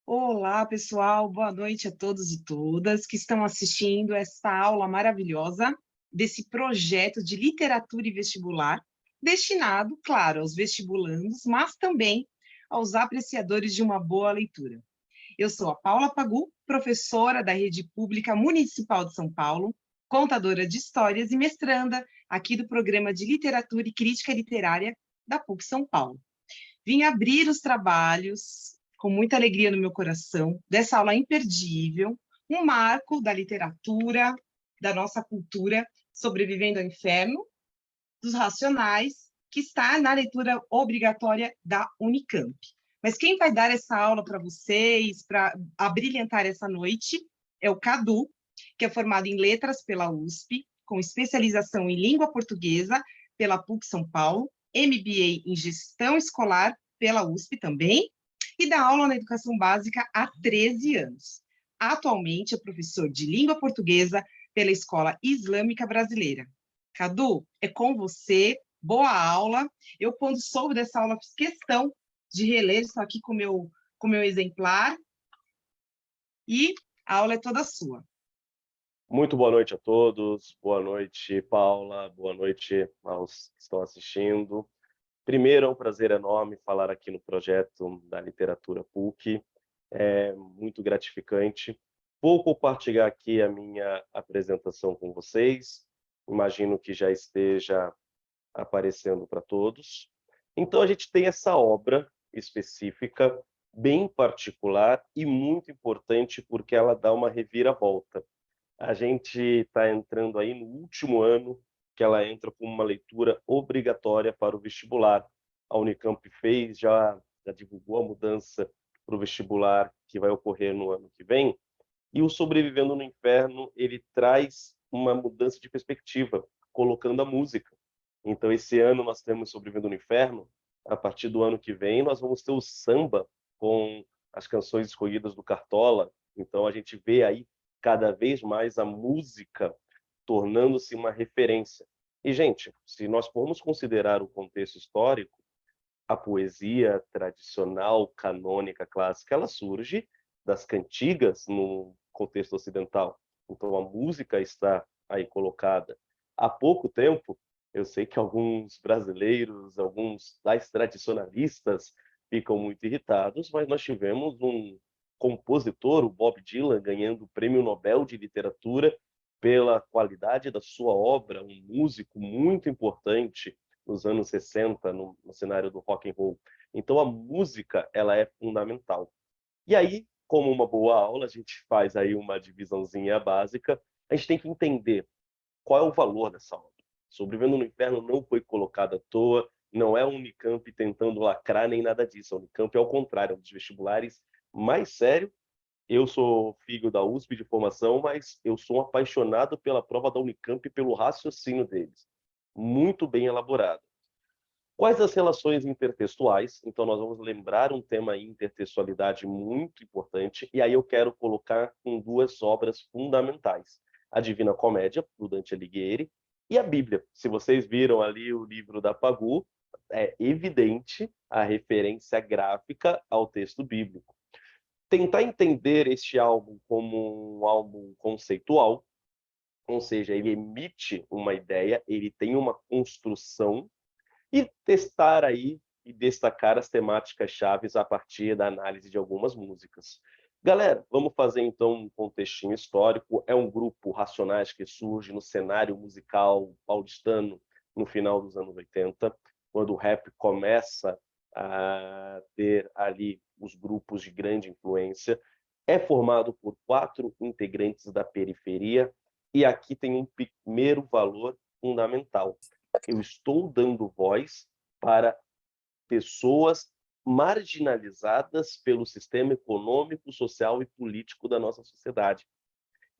Olá, pessoal, boa noite a todos e todas que estão assistindo esta aula maravilhosa desse projeto de literatura e vestibular, destinado, claro, aos vestibulandos, mas também aos apreciadores de uma boa leitura. Eu sou a Paula Pagu, professora da Rede Pública Municipal de São Paulo, contadora de histórias e mestranda aqui do Programa de Literatura e Crítica Literária da PUC São Paulo. Vim abrir os trabalhos com muita alegria no meu coração, dessa aula imperdível, um marco da literatura, da nossa cultura, Sobrevivendo ao Inferno, dos Racionais, que está na leitura obrigatória da Unicamp. Mas quem vai dar essa aula para vocês, para abrilhantar essa noite, é o Cadu, que é formado em Letras pela USP, com especialização em Língua Portuguesa pela PUC São Paulo, MBA em Gestão Escolar pela USP também, e dá aula na educação básica há 13 anos. Atualmente é professor de Língua Portuguesa pela Escola Islâmica Brasileira. Cadu, é com você, boa aula. Eu, quando soube dessa aula, fiz questão de reler, estou aqui com meu exemplar, e a aula é toda sua. Muito boa noite a todos, boa noite, Paula, boa noite aos que estão assistindo. Primeiro, é um prazer enorme falar aqui no projeto da Literatura PUC, é muito gratificante. Vou compartilhar aqui a minha apresentação com vocês, imagino que já esteja aparecendo para todos. Então, a gente tem essa obra específica, bem particular e muito importante porque ela dá uma reviravolta. A gente está entrando aí no último ano que ela entra como uma leitura obrigatória para o vestibular. A Unicamp fez, já divulgou a mudança para o vestibular que vai ocorrer no ano que vem, e o Sobrevivendo no Inferno, ele traz uma mudança de perspectiva, colocando a música. Então, esse ano nós temos Sobrevivendo no Inferno, a partir do ano que vem nós vamos ter o samba com as canções escolhidas do Cartola. Então, a gente vê aí cada vez mais a música tornando-se uma referência. E, gente, se nós formos considerar o contexto histórico, a poesia tradicional, canônica, clássica, ela surge das cantigas no contexto ocidental. Então, a música está aí colocada. Há pouco tempo, eu sei que alguns brasileiros, alguns mais tradicionalistas ficam muito irritados, mas nós tivemos um compositor, o Bob Dylan, ganhando o Prêmio Nobel de Literatura pela qualidade da sua obra, um músico muito importante nos anos 60 no cenário do rock and roll. Então a música ela é fundamental. E aí, como uma boa aula, a gente faz aí uma divisãozinha básica, a gente tem que entender qual é o valor dessa obra. Sobrevivendo no Inferno não foi colocada à toa, não é a Unicamp tentando lacrar nem nada disso. A Unicamp é ao contrário, é um dos vestibulares mais sério. Eu sou filho da USP de formação, mas eu sou um apaixonado pela prova da Unicamp e pelo raciocínio deles. Muito bem elaborado. Quais as relações intertextuais? Então, nós vamos lembrar um tema aí, intertextualidade muito importante, e aí eu quero colocar com duas obras fundamentais. A Divina Comédia, do Dante Alighieri, e a Bíblia. Se vocês viram ali o livro da Pagu, é evidente a referência gráfica ao texto bíblico. Tentar entender este álbum como um álbum conceitual, ou seja, ele emite uma ideia, ele tem uma construção, e testar aí e destacar as temáticas chaves a partir da análise de algumas músicas. Galera, vamos fazer então um contextinho histórico. É um grupo Racionais que surge no cenário musical paulistano no final dos anos 80, quando o rap começa a ter ali os grupos de grande influência. É formado por 4 integrantes da periferia, e aqui tem um primeiro valor fundamental. Eu estou dando voz para pessoas marginalizadas pelo sistema econômico, social e político da nossa sociedade.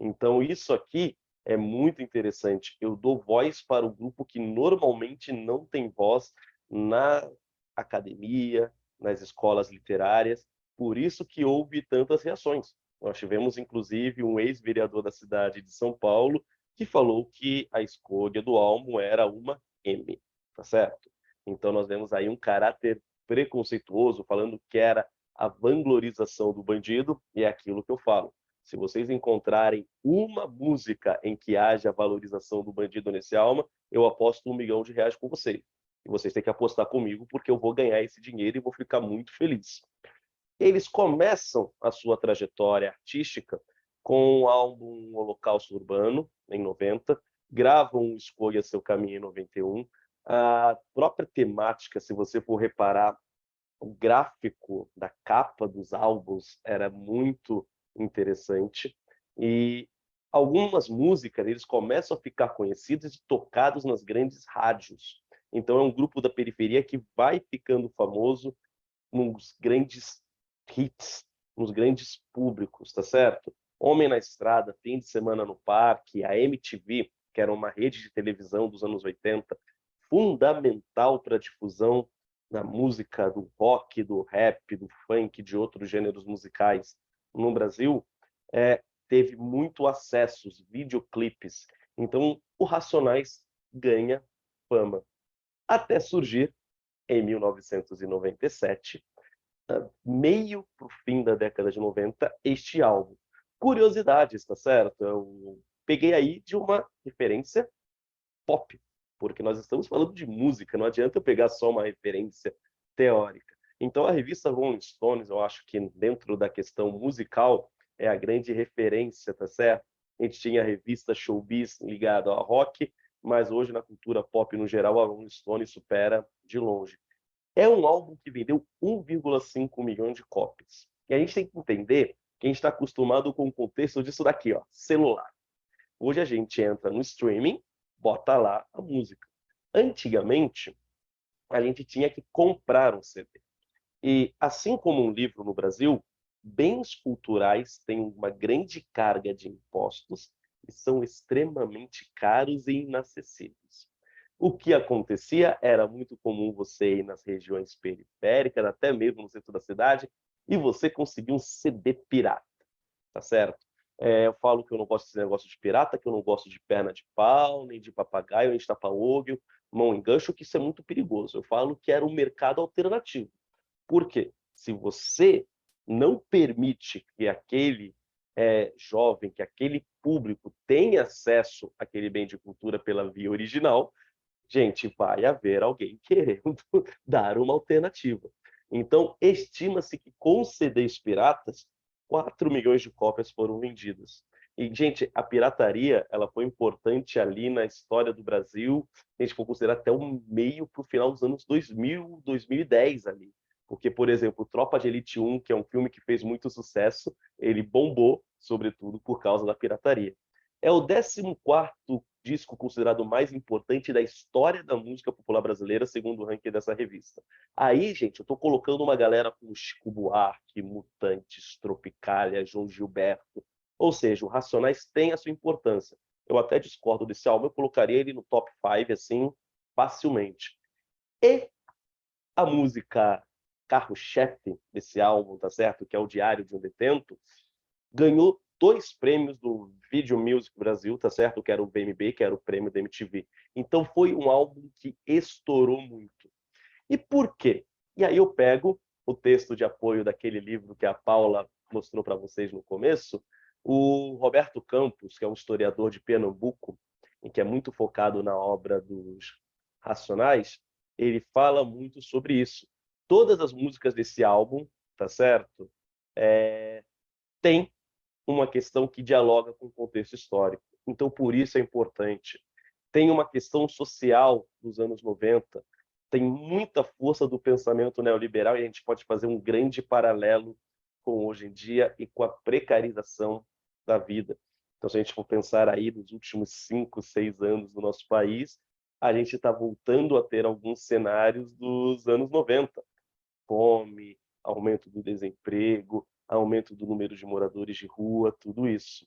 Então, isso aqui é muito interessante. Eu dou voz para o grupo que normalmente não tem voz na academia, nas escolas literárias. Por isso que houve tantas reações. Nós tivemos, inclusive, um ex-vereador da cidade de São Paulo que falou que a escolha do Almo era uma M, tá certo? Então, nós vemos aí um caráter preconceituoso, falando que era a vanglorização do bandido, e é aquilo que eu falo. Se vocês encontrarem uma música em que haja a valorização do bandido nesse álbum, eu aposto R$ 1 milhão com vocês. E vocês têm que apostar comigo, porque eu vou ganhar esse dinheiro e vou ficar muito feliz. Eles começam a sua trajetória artística com o álbum Holocausto Urbano, em 90, gravam Escolha Seu Caminho, em 91. A própria temática, se você for reparar, o gráfico da capa dos álbuns era muito interessante. E algumas músicas, eles começam a ficar conhecidos e tocados nas grandes rádios. Então é um grupo da periferia que vai ficando famoso nos grandes hits, nos grandes públicos, tá certo? Homem na Estrada, Fim de Semana no Parque, a MTV, que era uma rede de televisão dos anos 80, fundamental para a difusão da música, do rock, do rap, do funk, de outros gêneros musicais no Brasil, teve muito acesso, os videoclipes. Então, o Racionais ganha fama. Até surgir, em 1997, meio para o fim da década de 90, este álbum. Curiosidade, está certo? Eu peguei aí de uma referência pop, porque nós estamos falando de música, não adianta eu pegar só uma referência teórica. Então, a revista Rolling Stones, eu acho que dentro da questão musical, é a grande referência, tá certo? A gente tinha a revista Showbiz ligada ao rock, mas hoje na cultura pop no geral, a Rolling Stones supera de longe. É um álbum que vendeu 1,5 milhão de cópias. E a gente tem que entender que a gente está acostumado com o contexto disso daqui, ó, celular. Hoje a gente entra no streaming, bota lá a música. Antigamente, a gente tinha que comprar um CD. E assim como um livro no Brasil, bens culturais têm uma grande carga de impostos e são extremamente caros e inacessíveis. O que acontecia era muito comum você ir nas regiões periféricas, até mesmo no centro da cidade, e você conseguir um CD pirata, tá certo? Eu falo que eu não gosto desse negócio de pirata, que eu não gosto de perna de pau, nem de papagaio, nem de tapa-olho, mão em gancho, que isso é muito perigoso. Eu falo que era um mercado alternativo. Por quê? Se você não permite que aquele jovem, que aquele público tenha acesso àquele bem de cultura pela via original, gente, vai haver alguém querendo dar uma alternativa. Então, estima-se que com CDs piratas, 4 milhões de cópias foram vendidas. E, gente, a pirataria ela foi importante ali na história do Brasil, a gente for considerar até o meio para o final dos anos 2000, 2010 ali. Porque, por exemplo, Tropa de Elite 1, que é um filme que fez muito sucesso, ele bombou, sobretudo, por causa da pirataria. É o 14º disco considerado mais importante da história da música popular brasileira, segundo o ranking dessa revista. Aí, gente, eu estou colocando uma galera como Chico Buarque, Mutantes, Tropicália, João Gilberto. Ou seja, o Racionais tem a sua importância. Eu até discordo desse álbum, eu colocaria ele no top 5, assim, facilmente. E a música carro-chefe desse álbum, tá certo? Que é o Diário de um Detento, ganhou 2 prêmios do Video Music Brasil, tá certo? Que era o VMB, que era o prêmio da MTV. Então foi um álbum que estourou muito. E por quê? E aí eu pego o texto de apoio daquele livro que a Paula mostrou para vocês no começo, o Roberto Campos, que é um historiador de Pernambuco, e que é muito focado na obra dos Racionais, ele fala muito sobre isso. Todas as músicas desse álbum, tá certo? Tem uma questão que dialoga com o contexto histórico. Então, por isso é importante. Tem uma questão social dos anos 90, tem muita força do pensamento neoliberal e a gente pode fazer um grande paralelo com hoje em dia e com a precarização da vida. Então, se a gente for pensar aí nos últimos 5, 6 anos do nosso país, a gente está voltando a ter alguns cenários dos anos 90. Fome, aumento do desemprego, aumento do número de moradores de rua, tudo isso.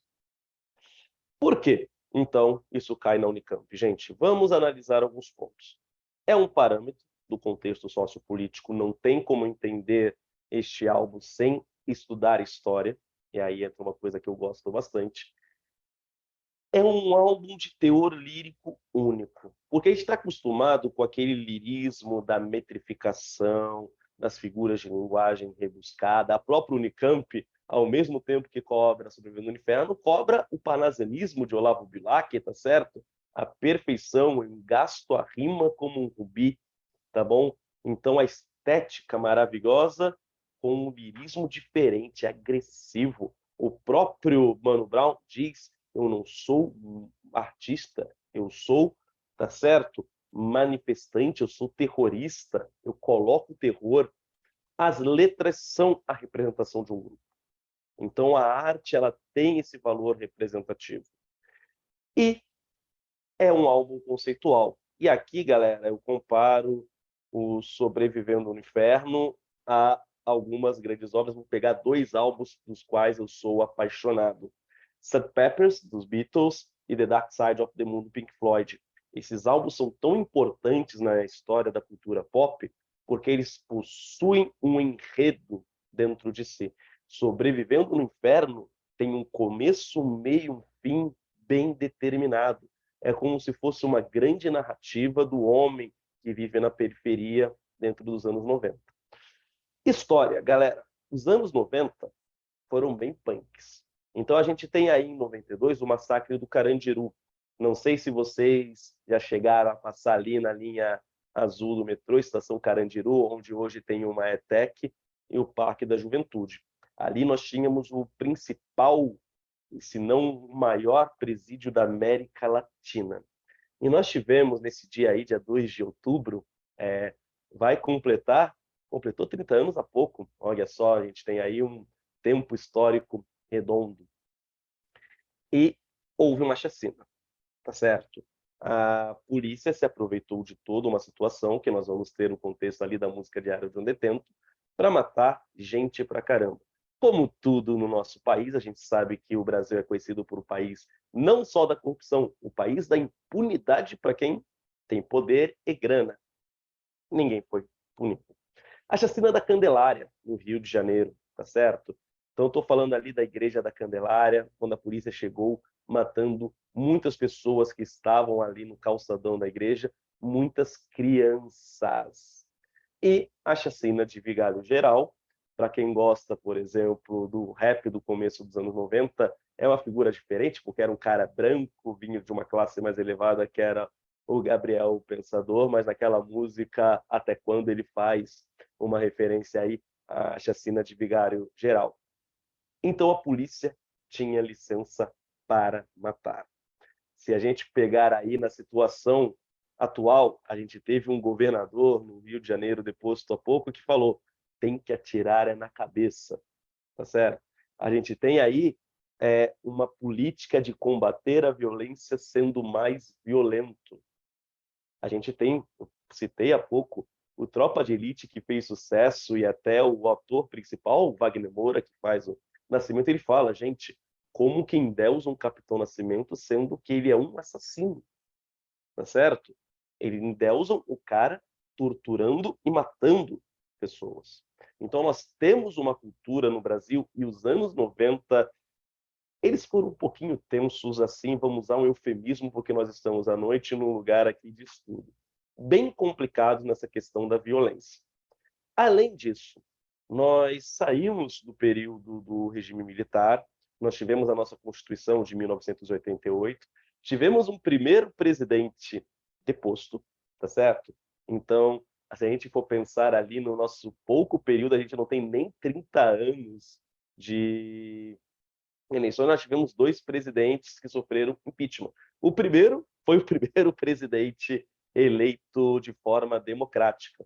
Por quê? Então, isso cai na Unicamp. Gente, vamos analisar alguns pontos. É um parâmetro do contexto sociopolítico, não tem como entender este álbum sem estudar história, e aí entra uma coisa que eu gosto bastante. É um álbum de teor lírico único, porque a gente está acostumado com aquele lirismo da metrificação, das figuras de linguagem rebuscada. A própria Unicamp, ao mesmo tempo que cobra Sobrevivendo no Inferno, cobra o parnasianismo de Olavo Bilac, tá certo? A perfeição, eu gasto a rima como um rubi, tá bom? Então, a estética maravilhosa com um lirismo diferente, agressivo. O próprio Mano Brown diz: eu não sou um artista, eu sou, tá certo? Manifestante, eu sou terrorista, eu coloco o terror. As letras são a representação de um grupo. Então, a arte ela tem esse valor representativo. E é um álbum conceitual. E aqui, galera, eu comparo o Sobrevivendo no Inferno a algumas grandes obras. Vou pegar dois álbuns dos quais eu sou apaixonado. Sgt. Pepper's, dos Beatles, e The Dark Side of the Moon, do Pink Floyd. Esses álbuns são tão importantes na história da cultura pop porque eles possuem um enredo dentro de si. Sobrevivendo no Inferno tem um começo, um meio, um fim bem determinado. É como se fosse uma grande narrativa do homem que vive na periferia dentro dos anos 90. História, galera. Os anos 90 foram bem punks. Então a gente tem aí em 92 o massacre do Carandiru. Não sei se vocês já chegaram a passar ali na linha azul do metrô, Estação Carandiru, onde hoje tem uma ETEC e o Parque da Juventude. Ali nós tínhamos o principal, se não o maior presídio da América Latina. E nós tivemos nesse dia aí, dia 2 de outubro, vai completou 30 anos há pouco. Olha só, a gente tem aí um tempo histórico redondo. E houve uma chacina, tá certo? A polícia se aproveitou de toda uma situação, que nós vamos ter o contexto ali da música Diário de um Detento, para matar gente pra caramba. Como tudo no nosso país, a gente sabe que o Brasil é conhecido por um país não só da corrupção, o país da impunidade para quem tem poder e grana. Ninguém foi punido. A chacina da Candelária, no Rio de Janeiro, tá certo? Então, estou falando ali da Igreja da Candelária, quando a polícia chegou matando muitas pessoas que estavam ali no calçadão da igreja, muitas crianças. E a chacina de Vigário Geral, para quem gosta, por exemplo, do rap do começo dos anos 90, é uma figura diferente, porque era um cara branco, vinha de uma classe mais elevada, que era o Gabriel Pensador, mas naquela música, Até Quando, ele faz uma referência aí à chacina de Vigário Geral. Então a polícia tinha licença para matar. Se a gente pegar aí na situação atual, a gente teve um governador no Rio de Janeiro, deposto há pouco, que falou: tem que atirar é na cabeça, tá certo? A gente tem aí uma política de combater a violência sendo mais violento. A gente tem, eu citei há pouco, o Tropa de Elite, que fez sucesso, e até o ator principal, o Wagner Moura, que faz o Nascimento, ele fala: gente, como que endeusa um Capitão Nascimento sendo que ele é um assassino, tá certo? Ele endeusa o cara torturando e matando pessoas. Então nós temos uma cultura no Brasil, e os anos 90 eles foram um pouquinho tensos assim, vamos usar um eufemismo, porque nós estamos à noite num lugar aqui de estudo. Bem complicado nessa questão da violência. Além disso, nós saímos do período do regime militar, nós tivemos a nossa Constituição de 1988, tivemos um primeiro presidente deposto, tá certo? Então, se a gente for pensar ali no nosso pouco período, a gente não tem nem 30 anos de eleições, nós tivemos dois presidentes que sofreram impeachment. O primeiro foi o primeiro presidente eleito de forma democrática.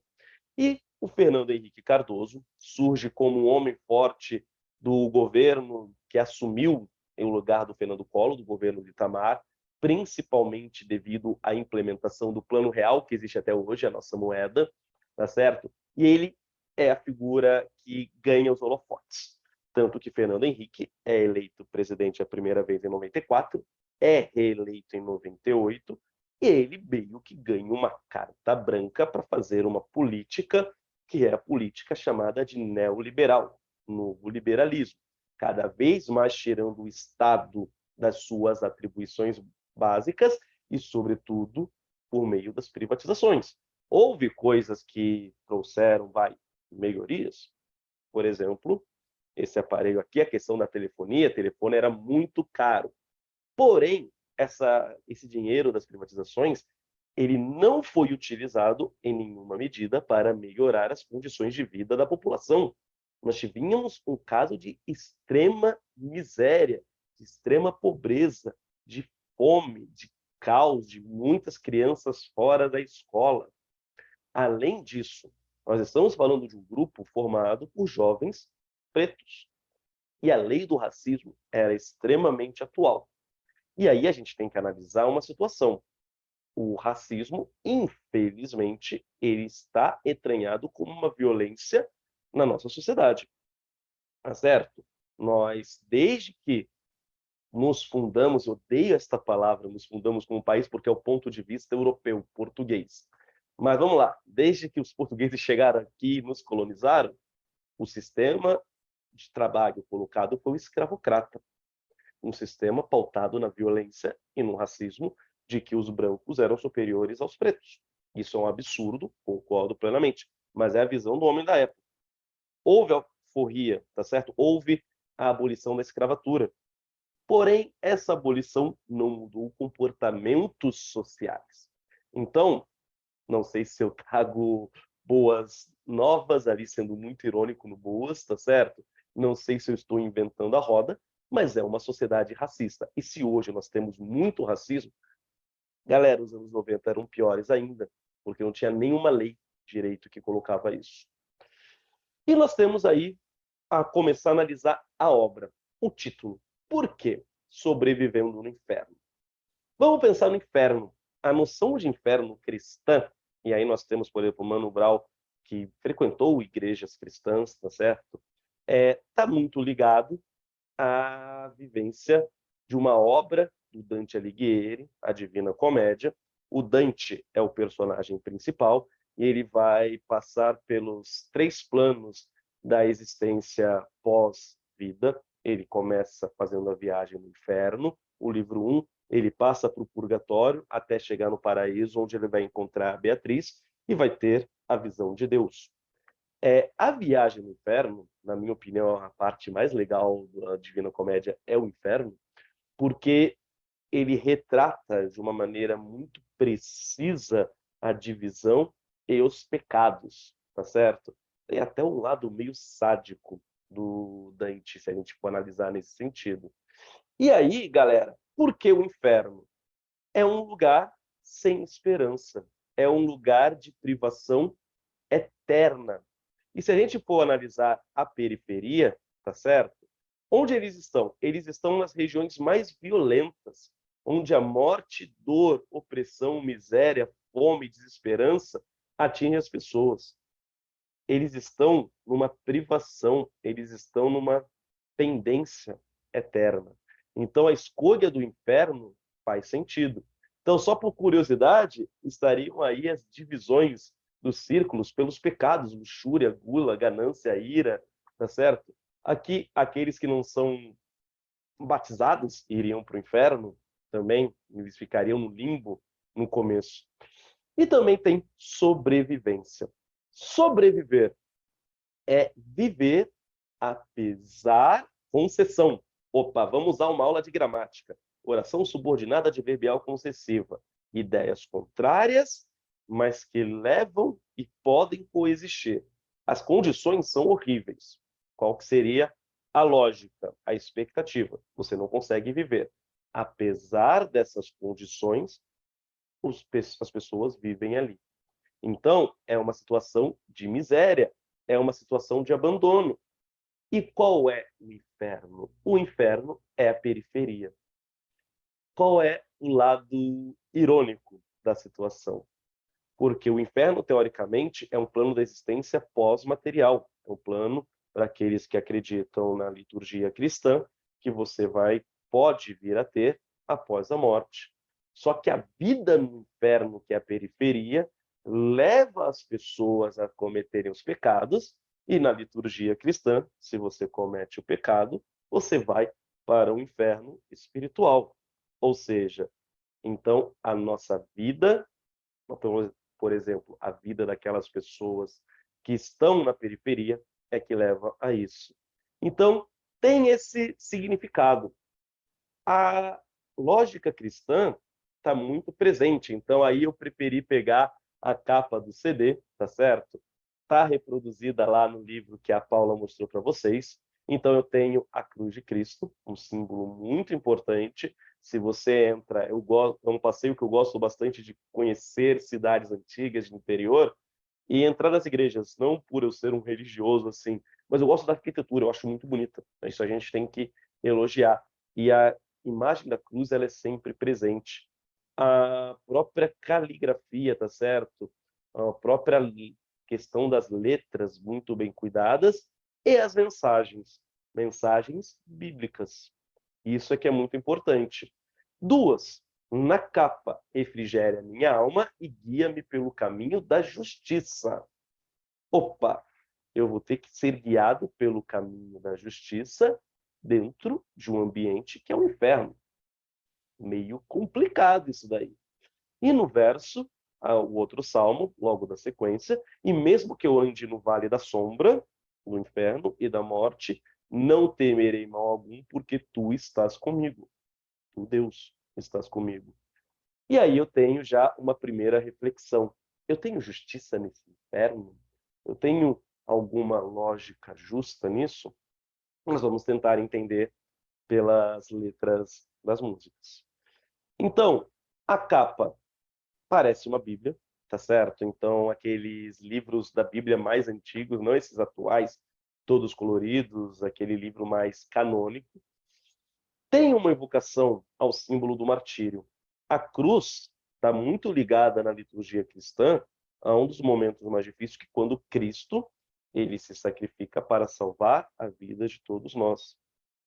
E o Fernando Henrique Cardoso surge como um homem forte do governo que assumiu em lugar do Fernando Collor, do governo de Itamar, principalmente devido à implementação do Plano Real, que existe até hoje, a nossa moeda, tá certo? E ele é a figura que ganha os holofotes. Tanto que Fernando Henrique é eleito presidente a primeira vez em 94, é reeleito em 98, e ele meio que ganha uma carta branca para fazer uma política que é a política chamada de neoliberal, novo liberalismo, cada vez mais tirando o Estado das suas atribuições básicas e, sobretudo, por meio das privatizações. Houve coisas que trouxeram, melhorias. Por exemplo, esse aparelho aqui, a questão da telefonia, telefone era muito caro. Porém, esse dinheiro das privatizações, ele não foi utilizado em nenhuma medida para melhorar as condições de vida da população. Nós tínhamos um caso de extrema miséria, de extrema pobreza, de fome, de caos, de muitas crianças fora da escola. Além disso, nós estamos falando de um grupo formado por jovens pretos. E a lei do racismo era extremamente atual. E aí a gente tem que analisar uma situação. O racismo, infelizmente, ele está entranhado como uma violência na nossa sociedade. Tá certo? Nós, desde que nos fundamos, eu odeio esta palavra, nos fundamos como país, porque é o ponto de vista europeu, português. Mas vamos lá, desde que os portugueses chegaram aqui e nos colonizaram, o sistema de trabalho colocado foi o escravocrata. Um sistema pautado na violência e no racismo de que os brancos eram superiores aos pretos. Isso é um absurdo, concordo plenamente, mas é a visão do homem da época. Houve a alforria, tá certo? Houve a abolição da escravatura. Porém, essa abolição não mudou comportamentos sociais. Então, não sei se eu trago boas novas ali, sendo muito irônico no boas, tá certo? Não sei se eu estou inventando a roda, mas é uma sociedade racista. E se hoje nós temos muito racismo, galera, os anos 90 eram piores ainda, porque não tinha nenhuma lei direito que colocava isso. E nós temos aí a começar a analisar a obra, o título. Por quê? Sobrevivendo no Inferno. Vamos pensar no inferno. A noção de inferno cristã, e aí nós temos, por exemplo, Mano Brown, que frequentou igrejas cristãs, tá certo? Está muito ligado à vivência de uma obra do Dante Alighieri, a Divina Comédia. O Dante é o personagem principal e ele vai passar pelos 3 planos da existência pós-vida. Ele começa fazendo a viagem no inferno, o livro 1, ele passa para o purgatório até chegar no paraíso, onde ele vai encontrar a Beatriz e vai ter a visão de Deus. A viagem no inferno, na minha opinião, a parte mais legal da Divina Comédia é o inferno, porque ele retrata de uma maneira muito precisa a divisão e os pecados, tá certo? Tem até um lado meio sádico do Dante, se a gente for analisar nesse sentido. E aí, galera, por que o inferno? É um lugar sem esperança, é um lugar de privação eterna. E se a gente for analisar a periferia, tá certo? Onde eles estão? Eles estão nas regiões mais violentas, onde a morte, dor, opressão, miséria, fome, desesperança atingem as pessoas. Eles estão numa privação, eles estão numa pendência eterna. Então, a escolha do inferno faz sentido. Então, só por curiosidade, estariam aí as divisões dos círculos pelos pecados, luxúria, gula, ganância, ira, tá certo? Aqui, aqueles que não são batizados iriam para o inferno também, eles ficariam no limbo no começo. E também tem sobrevivência. Sobreviver é viver apesar concessão. Opa, vamos usar uma aula de gramática. Oração subordinada adverbial concessiva. Ideias contrárias, mas que levam e podem coexistir. As condições são horríveis. Qual que seria a lógica, a expectativa? Você não consegue viver. Apesar dessas condições, as pessoas vivem ali. Então, é uma situação de miséria, é uma situação de abandono. E qual é o inferno? O inferno é a periferia. Qual é o lado irônico da situação? Porque o inferno, teoricamente, é um plano da existência pós-material. É um plano para aqueles que acreditam na liturgia cristã, que você pode vir a ter após a morte. Só que a vida no inferno, que é a periferia, leva as pessoas a cometerem os pecados, e na liturgia cristã, se você comete o pecado, você vai para o inferno espiritual. Ou seja, então a nossa vida, por exemplo, a vida daquelas pessoas que estão na periferia é que leva a isso. Então, tem esse significado. A lógica cristã está muito presente, então aí eu preferi pegar a capa do CD, tá certo? Está reproduzida lá no livro que a Paula mostrou para vocês. Então eu tenho a cruz de Cristo, um símbolo muito importante. Se você entra, é um passeio que eu gosto bastante de conhecer cidades antigas de interior e entrar nas igrejas, não por eu ser um religioso assim, mas eu gosto da arquitetura, eu acho muito bonita. Isso a gente tem que elogiar. E a imagem da cruz, ela é sempre presente. A própria caligrafia, tá certo? A própria questão das letras muito bem cuidadas e as mensagens bíblicas. Isso é que é muito importante. Duas, na capa, refrigere a minha alma e guia-me pelo caminho da justiça. Opa, eu vou ter que ser guiado pelo caminho da justiça dentro de um ambiente que é o inferno. Meio complicado isso daí. E no verso, o outro salmo, logo da sequência, e mesmo que eu ande no vale da sombra, do inferno e da morte, não temerei mal algum, porque tu estás comigo. Tu, Deus, estás comigo. E aí eu tenho já uma primeira reflexão. Eu tenho justiça nesse inferno? Eu tenho alguma lógica justa nisso? Nós vamos tentar entender pelas letras das músicas. Então, a capa parece uma Bíblia, tá certo? Então, aqueles livros da Bíblia mais antigos, não esses atuais, todos coloridos, aquele livro mais canônico, tem uma evocação ao símbolo do martírio. A cruz está muito ligada na liturgia cristã a um dos momentos mais difíceis, que quando Cristo ele se sacrifica para salvar a vida de todos nós.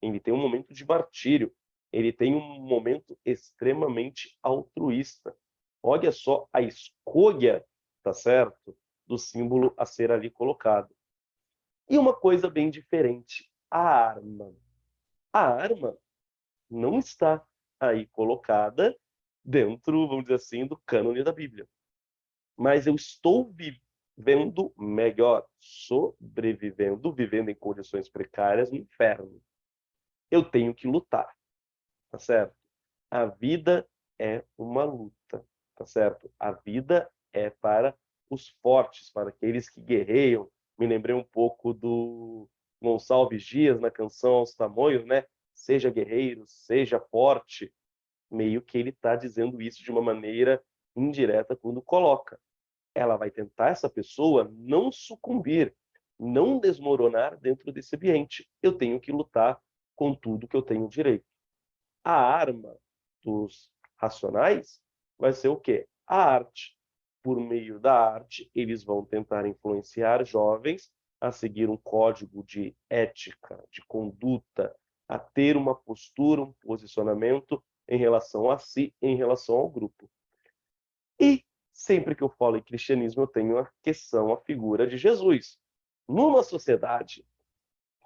Ele tem um momento de martírio, ele tem um momento extremamente altruísta. Olha só a escolha, tá certo, do símbolo a ser ali colocado. E uma coisa bem diferente, a arma. A arma não está aí colocada dentro, vamos dizer assim, do cânone da Bíblia. Mas eu estou vivendo melhor, sobrevivendo, vivendo em condições precárias no inferno. Eu tenho que lutar, tá certo? A vida é uma luta, tá certo? A vida é para os fortes, para aqueles que guerreiam. Me lembrei um pouco do Gonçalves Dias na canção Aos Tamoios, né? Seja guerreiro, seja forte. Meio que ele está dizendo isso de uma maneira indireta quando coloca. Ela vai tentar, essa pessoa, não sucumbir, não desmoronar dentro desse ambiente. Eu tenho que lutar com tudo que eu tenho direito. A arma dos racionais vai ser o quê? A arte. Por meio da arte, eles vão tentar influenciar jovens a seguir um código de ética, de conduta, a ter uma postura, um posicionamento em relação a si, em relação ao grupo. E sempre que eu falo em cristianismo, eu tenho a questão, a figura de Jesus. Numa sociedade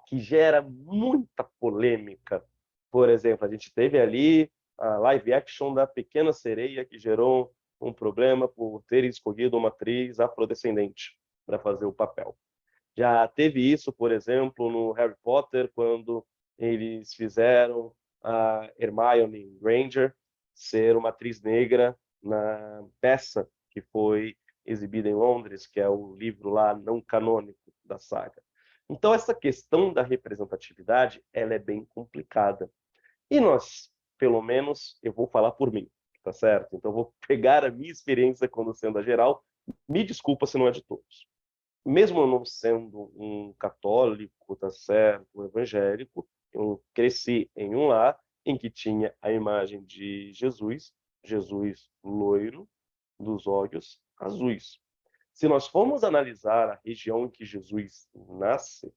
que gera muita polêmica. Por exemplo, a gente teve ali a live action da Pequena Sereia, que gerou um problema por ter escolhido uma atriz afrodescendente para fazer o papel. Já teve isso, por exemplo, no Harry Potter, quando eles fizeram a Hermione Granger ser uma atriz negra na peça que foi exibida em Londres, que é o livro lá não canônico da saga. Então, essa questão da representatividade, ela é bem complicada. E nós, pelo menos, eu vou falar por mim, tá certo? Então, eu vou pegar a minha experiência quando sendo a geral. Me desculpa se não é de todos. Mesmo eu não sendo um católico, tá certo, um evangélico, eu cresci em um lar em que tinha a imagem de Jesus, Jesus loiro, dos olhos azuis. Se nós formos analisar a região em que Jesus nasce,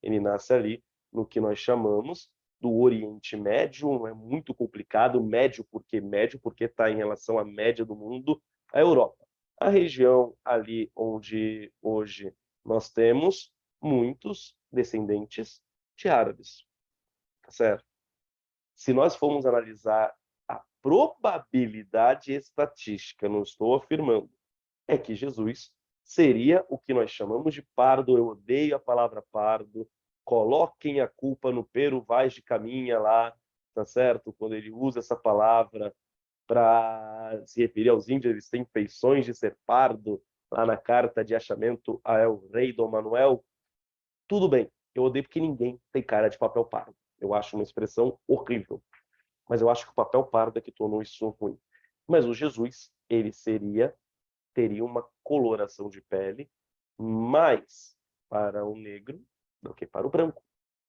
ele nasce ali no que nós chamamos do Oriente Médio, é muito complicado, médio porque está em relação à média do mundo, a Europa. A região ali onde hoje nós temos muitos descendentes de árabes, tá certo? Se nós formos analisar a probabilidade estatística, não estou afirmando, é que Jesus seria o que nós chamamos de pardo. Eu odeio a palavra pardo. Coloquem a culpa no Pero Vaz de Caminha lá, tá certo? Quando ele usa essa palavra para se referir aos índios, eles têm feições de ser pardo, lá na carta de achamento a El Rei Dom Manuel. Tudo bem, eu odeio porque ninguém tem cara de papel pardo. Eu acho uma expressão horrível, mas eu acho que o papel pardo é que tornou isso ruim. Mas o Jesus, ele teria uma coloração de pele mais para o negro do que para o branco,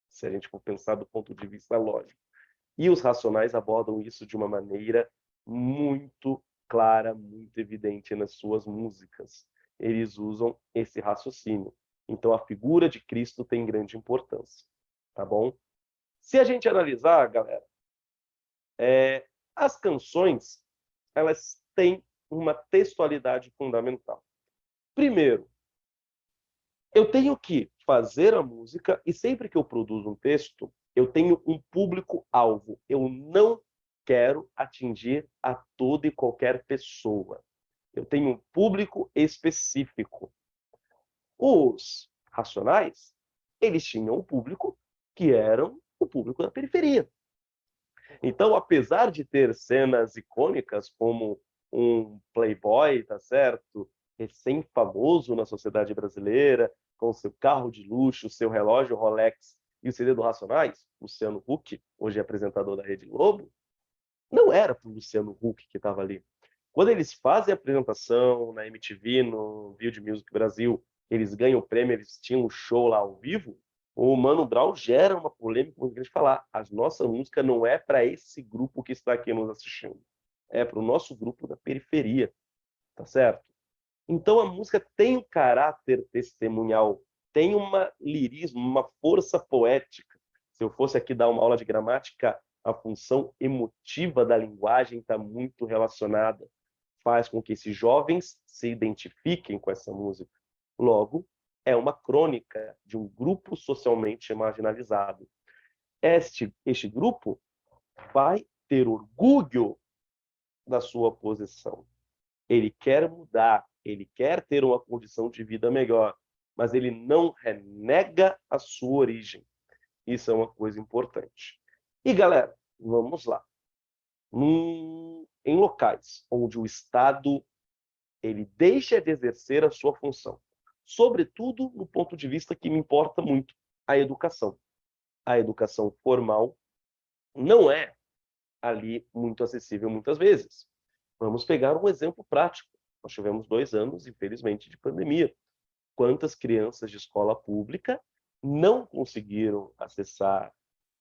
se a gente for pensar do ponto de vista lógico. E os Racionais abordam isso de uma maneira muito clara, muito evidente nas suas músicas. Eles usam esse raciocínio. Então, a figura de Cristo tem grande importância, tá bom? Se a gente analisar, galera, as canções, elas têm uma textualidade fundamental. Primeiro, eu tenho que fazer a música e sempre que eu produzo um texto, eu tenho um público-alvo. Eu não quero atingir a toda e qualquer pessoa. Eu tenho um público específico. Os Racionais, eles tinham um público que eram o público da periferia. Então, apesar de ter cenas icônicas como um playboy, tá certo? Recém-famoso na sociedade brasileira, com seu carro de luxo, seu relógio Rolex e o CD do Racionais, Luciano Huck, hoje apresentador da Rede Globo, não era para o Luciano Huck que estava ali. Quando eles fazem a apresentação na MTV, no Video Music Brasil, eles ganham o prêmio, eles tinham um show lá ao vivo, o Mano Brown gera uma polêmica muito grande de falar: a nossa música não é para esse grupo que está aqui nos assistindo, é para o nosso grupo da periferia, tá certo? Então a música tem um caráter testemunhal, tem uma lirismo, uma força poética. Se eu fosse aqui dar uma aula de gramática, a função emotiva da linguagem está muito relacionada. Faz com que esses jovens se identifiquem com essa música. Logo, é uma crônica de um grupo socialmente marginalizado. Este grupo vai ter orgulho da sua posição. Ele quer mudar, ele quer ter uma condição de vida melhor, mas ele não renega a sua origem. Isso é uma coisa importante. E, galera, vamos lá. Em locais onde o Estado ele deixa de exercer a sua função, sobretudo no ponto de vista que me importa muito, a educação. A educação formal não é ali muito acessível muitas vezes. Vamos pegar um exemplo prático. Nós tivemos 2 anos, infelizmente, de pandemia. Quantas crianças de escola pública não conseguiram acessar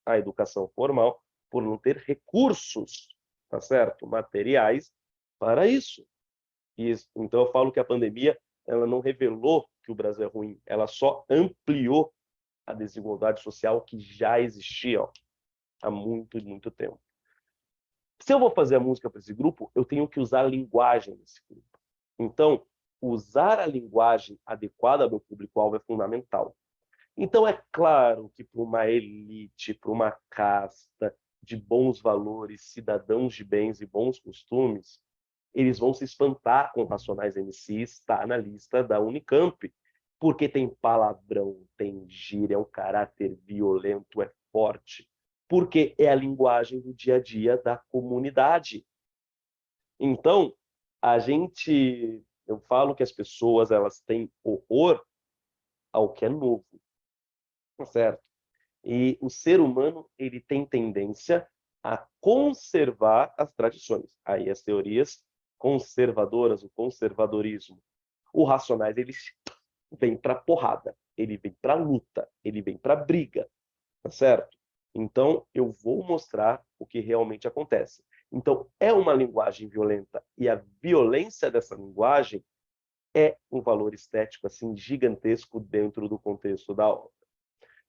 a educação formal por não ter recursos, tá certo? Materiais para isso. Então eu falo que a pandemia ela não revelou que o Brasil é ruim, ela só ampliou a desigualdade social que já existia há muito, muito tempo. Se eu vou fazer a música para esse grupo, eu tenho que usar a linguagem desse grupo. Então, usar a linguagem adequada ao meu público-alvo é fundamental. Então, é claro que para uma elite, para uma casta de bons valores, cidadãos de bens e bons costumes, eles vão se espantar com Racionais MCs estar na lista da Unicamp, porque tem palavrão, tem gíria, é um caráter violento, é forte, porque é a linguagem do dia a dia da comunidade. Então, eu falo que as pessoas elas têm horror ao que é novo, tá certo? E o ser humano ele tem tendência a conservar as tradições. Aí as teorias conservadoras, o conservadorismo. O Racionais, ele vem para porrada, ele vem para luta, ele vem para briga, tá certo? Então, eu vou mostrar o que realmente acontece. Então, é uma linguagem violenta e a violência dessa linguagem é um valor estético assim gigantesco dentro do contexto da obra.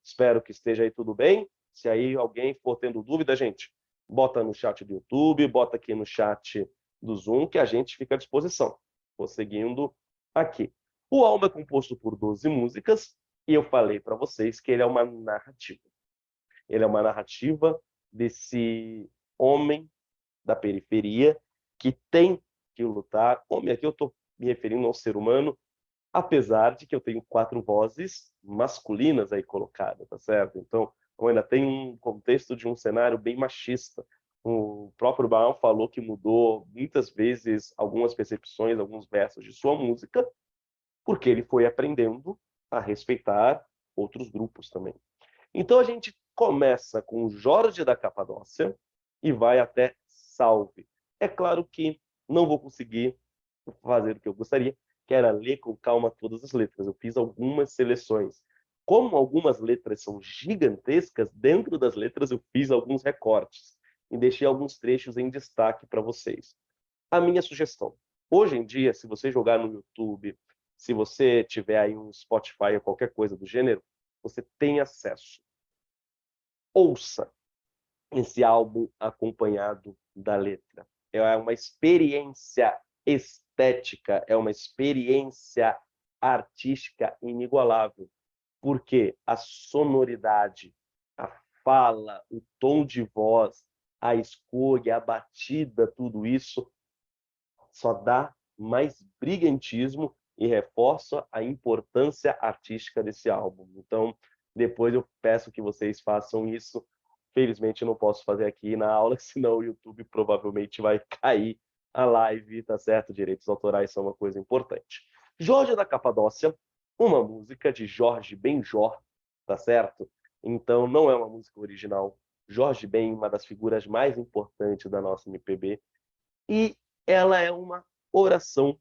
Espero que esteja aí tudo bem. Se aí alguém for tendo dúvida, gente, bota no chat do YouTube, bota aqui no chat do Zoom, que a gente fica à disposição. Vou seguindo aqui. O álbum é composto por 12 músicas e eu falei para vocês que ele é uma narrativa. Ele é uma narrativa desse homem da periferia que tem que lutar. Homem, aqui eu estou me referindo ao ser humano apesar de que eu tenho 4 vozes masculinas aí colocadas, tá certo? Então, eu ainda tenho um contexto de um cenário bem machista. O próprio Brown falou que mudou muitas vezes algumas percepções, alguns versos de sua música, porque ele foi aprendendo a respeitar outros grupos também. Então a gente começa com Jorge da Capadócia e vai até Salve. É claro que não vou conseguir fazer o que eu gostaria, que era ler com calma todas as letras. Eu fiz algumas seleções. Como algumas letras são gigantescas, dentro das letras eu fiz alguns recortes e deixei alguns trechos em destaque para vocês. A minha sugestão: hoje em dia, se você jogar no YouTube, se você tiver aí um Spotify ou qualquer coisa do gênero, você tem acesso. Ouça esse álbum acompanhado da letra. É uma experiência estética, é uma experiência artística inigualável, porque a sonoridade, a fala, o tom de voz, a escolha, a batida, tudo isso só dá mais brigantismo e reforça a importância artística desse álbum. Então, depois eu peço que vocês façam isso. Felizmente, eu não posso fazer aqui na aula, senão o YouTube provavelmente vai cair a live, tá certo? Direitos autorais são uma coisa importante. Jorge da Capadócia, uma música de Jorge Benjor, tá certo? Então, não é uma música original. Jorge Ben, uma das figuras mais importantes da nossa MPB, e ela é uma oração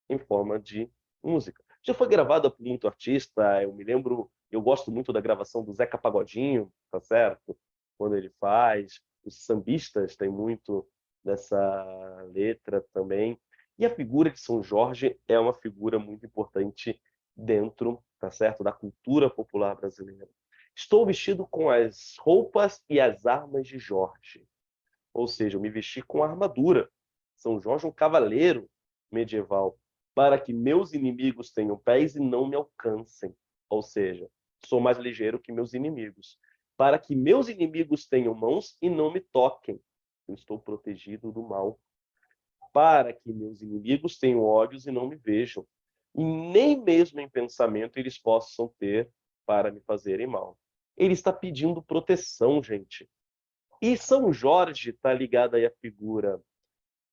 em forma de música. Já foi gravada por muito artista, eu me lembro, eu gosto muito da gravação do Zeca Pagodinho, tá certo? Quando ele faz, os sambistas têm muito dessa letra também. E a figura de São Jorge é uma figura muito importante dentro, tá certo, da cultura popular brasileira. Estou vestido com as roupas e as armas de Jorge, ou seja, eu me vesti com armadura. São Jorge é um cavaleiro medieval, para que meus inimigos tenham pés e não me alcancem. Ou seja, sou mais ligeiro que meus inimigos. Para que meus inimigos tenham mãos e não me toquem. Eu estou protegido do mal. Para que meus inimigos tenham olhos e não me vejam. E nem mesmo em pensamento eles possam ter para me fazerem mal. Ele está pedindo proteção, gente. E São Jorge está ligado aí à figura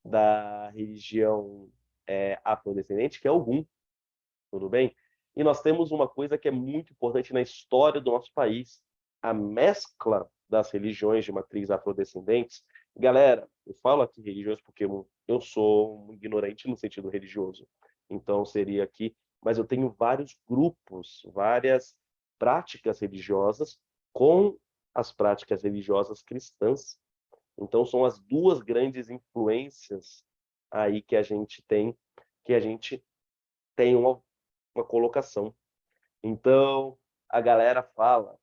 da religião afrodescendente, que é Ogum, tudo bem? E nós temos uma coisa que é muito importante na história do nosso país, a mescla das religiões de matriz afrodescendentes. Galera, eu falo aqui religiões porque eu sou um ignorante no sentido religioso, então seria aqui, mas eu tenho vários grupos, várias práticas religiosas com as práticas religiosas cristãs. Então são as duas grandes influências aí que a gente tem uma colocação. Então, a galera fala,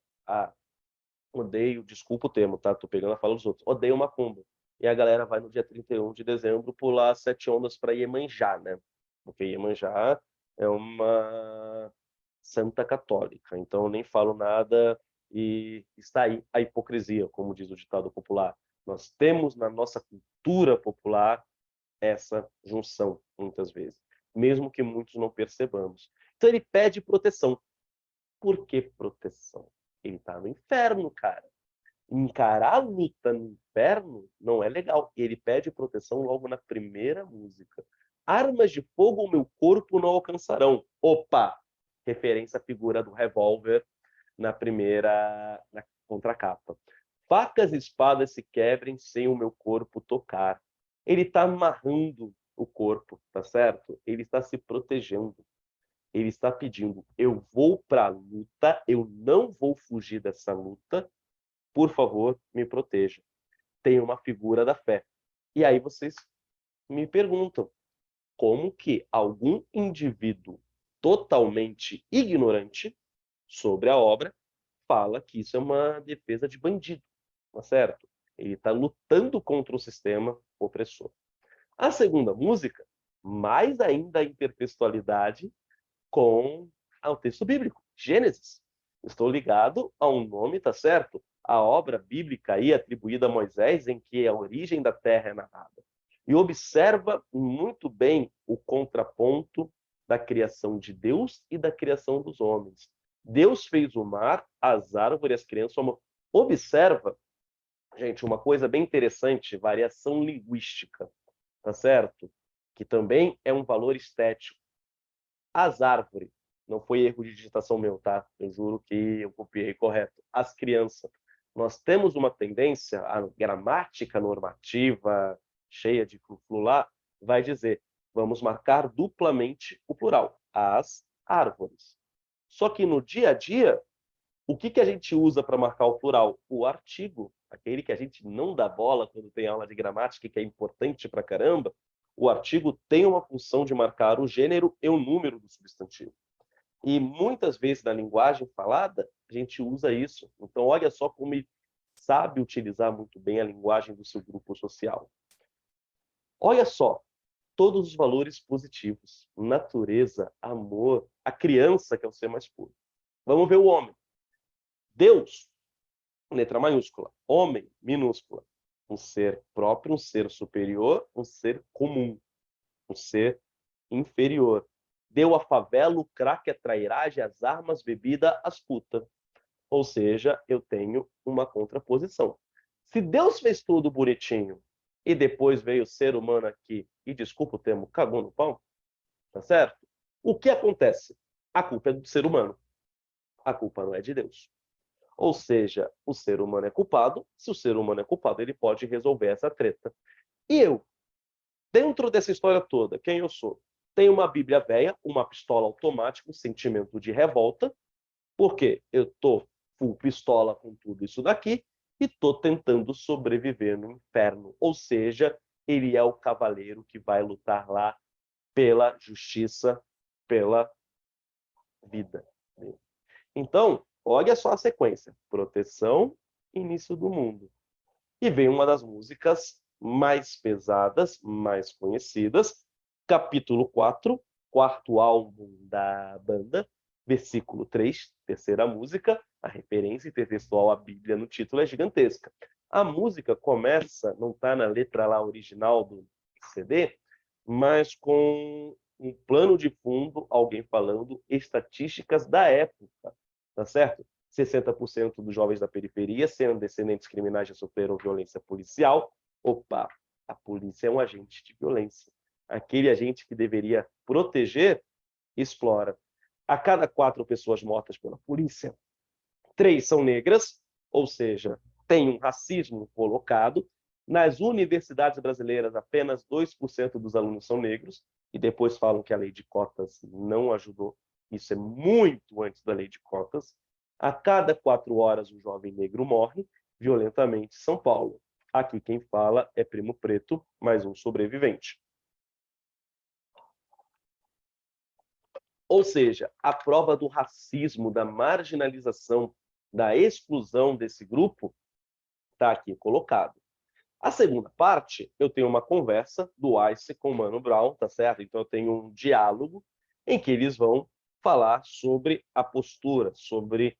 odeio, desculpa o termo, tá? Tô pegando a fala dos outros, odeio macumba. E a galera vai no dia 31 de dezembro pular 7 ondas para Iemanjá, né? Porque Iemanjá é uma santa católica, então eu nem falo nada e está aí a hipocrisia, como diz o ditado popular. Nós temos na nossa cultura popular essa junção, muitas vezes, mesmo que muitos não percebamos. Então ele pede proteção. Por que proteção? Ele está no inferno, cara. Encarar a luta no inferno não é legal. Ele pede proteção logo na primeira música. Armas de fogo o meu corpo não alcançarão. Opa! Referência à figura do revólver na contracapa. Facas e espadas se quebrem sem o meu corpo tocar. Ele está amarrando o corpo, tá certo? Ele está se protegendo. Ele está pedindo: eu vou para a luta, eu não vou fugir dessa luta, por favor, me proteja. Tem uma figura da fé. E aí vocês me perguntam, como que algum indivíduo totalmente ignorante sobre a obra fala que isso é uma defesa de bandido, tá certo? Ele está lutando contra o sistema opressor. A segunda música, mais ainda a intertextualidade com o texto bíblico, Gênesis. Estou ligado a um nome, tá certo? A obra bíblica aí atribuída a Moisés, em que a origem da terra é narrada. E observa muito bem o contraponto da criação de Deus e da criação dos homens. Deus fez o mar, as árvores, as crianças. Observa, gente, uma coisa bem interessante, variação linguística, tá certo? Que também é um valor estético. As árvores, não foi erro de digitação meu, tá? Eu juro que eu copiei correto. As crianças. Nós temos uma tendência, a gramática normativa, cheia de flu lá, vai dizer, vamos marcar duplamente o plural, as árvores. Só que no dia a dia, o que a gente usa para marcar o plural? O artigo, aquele que a gente não dá bola quando tem aula de gramática, que é importante para caramba. O artigo tem uma função de marcar o gênero e o número do substantivo. E muitas vezes na linguagem falada, a gente usa isso. Então, olha só como ele sabe utilizar muito bem a linguagem do seu grupo social. Olha só, todos os valores positivos, natureza, amor, a criança, que é o ser mais puro. Vamos ver o homem. Deus, letra maiúscula. Homem, minúscula. Um ser próprio, um ser superior, um ser comum, um ser inferior. Deu a favela, o crack, a trairagem, as armas, bebida, as putas. Ou seja, eu tenho uma contraposição. Se Deus fez tudo bonitinho e depois veio o ser humano aqui e, desculpa o termo, cagou no pão, tá certo? O que acontece? A culpa é do ser humano. A culpa não é de Deus. Ou seja, o ser humano é culpado. Se o ser humano é culpado, ele pode resolver essa treta. E eu, dentro dessa história toda, quem eu sou? Tenho uma Bíblia velha, uma pistola automática, um sentimento de revolta, porque eu tô full pistola com tudo isso daqui e tô tentando sobreviver no inferno. Ou seja, ele é o cavaleiro que vai lutar lá pela justiça, pela vida. Então, olha só a sequência. Proteção, início do mundo. E vem uma das músicas mais pesadas, mais conhecidas, capítulo 4, quarto álbum da banda, versículo 3, terceira música, a referência intertextual à Bíblia no título é gigantesca. A música começa, não está na letra lá original do CD, mas com um plano de fundo, alguém falando estatísticas da época, tá certo? 60% dos jovens da periferia, sendo descendentes criminais, já sofreram violência policial. Opa, a polícia é um agente de violência. Aquele agente que deveria proteger, explora. A cada 4 pessoas mortas pela polícia, 3 são negras, ou seja, tem um racismo colocado. Nas universidades brasileiras, apenas 2% dos alunos são negros, e depois falam que a lei de cotas não ajudou. Isso é muito antes da lei de cotas. A cada 4 horas, um jovem negro morre violentamente em São Paulo. Aqui quem fala é Primo Preto, mais um sobrevivente. Ou seja, a prova do racismo, da marginalização, da exclusão desse grupo está aqui colocado. A segunda parte, eu tenho uma conversa do Ice com o Mano Brown, tá certo? Então eu tenho um diálogo em que eles vão falar sobre a postura, sobre,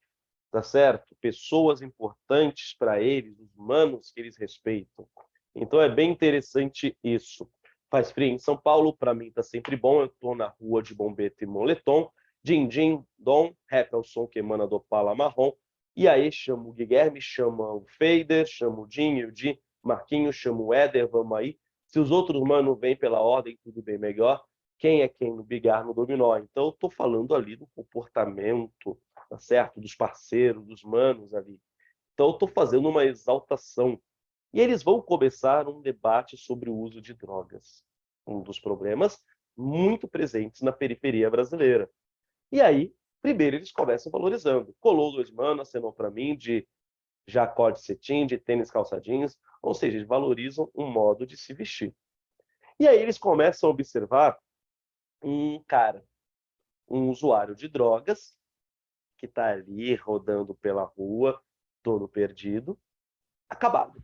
tá certo? Pessoas importantes para eles, os manos que eles respeitam. Então é bem interessante isso. Faz frio em São Paulo, para mim tá sempre bom. Eu tô na rua de bombeta e moletom. Din, din, dom, rap é o som que emana do Opala marrom. E aí chamo o Guilherme, chamo o Fader, chamo o Dinho, o Di, Marquinhos, chamo o Éder, vamos aí. Se os outros mano vêm pela ordem, tudo bem melhor. Quem é quem no bigar, no dominó? Então eu tô falando ali do comportamento, tá certo? Dos parceiros, dos manos ali. Então eu tô fazendo uma exaltação. E eles vão começar um debate sobre o uso de drogas, um dos problemas muito presentes na periferia brasileira. E aí, primeiro eles começam valorizando. Colou 2 manos, acenou para mim de jacó de cetim, de tênis calçadinhos, ou seja, eles valorizam um modo de se vestir. E aí eles começam a observar um cara, um usuário de drogas, que está ali rodando pela rua, todo perdido, acabado.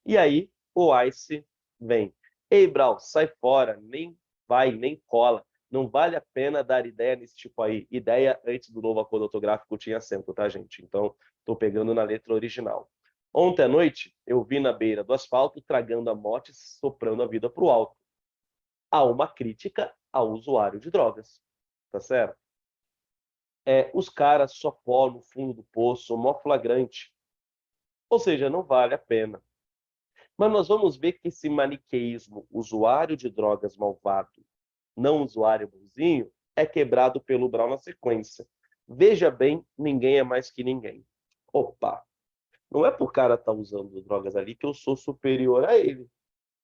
E aí o Ice vem. Ei, Brau, sai fora, nem vai, nem cola. Não vale a pena dar ideia nesse tipo aí. Ideia antes do novo acordo ortográfico tinha acento, tá, gente? Então, estou pegando na letra original. Ontem à noite, eu vi na beira do asfalto, tragando a morte e soprando a vida para o alto. Há uma crítica ao usuário de drogas, tá certo? Os caras só pó no fundo do poço, mó flagrante. Ou seja, não vale a pena. Mas nós vamos ver que esse maniqueísmo, usuário de drogas malvado, não usuário bonzinho, é quebrado pelo Brown na sequência. Veja bem, ninguém é mais que ninguém. Opa, não é por cara estar usando drogas ali que eu sou superior a ele.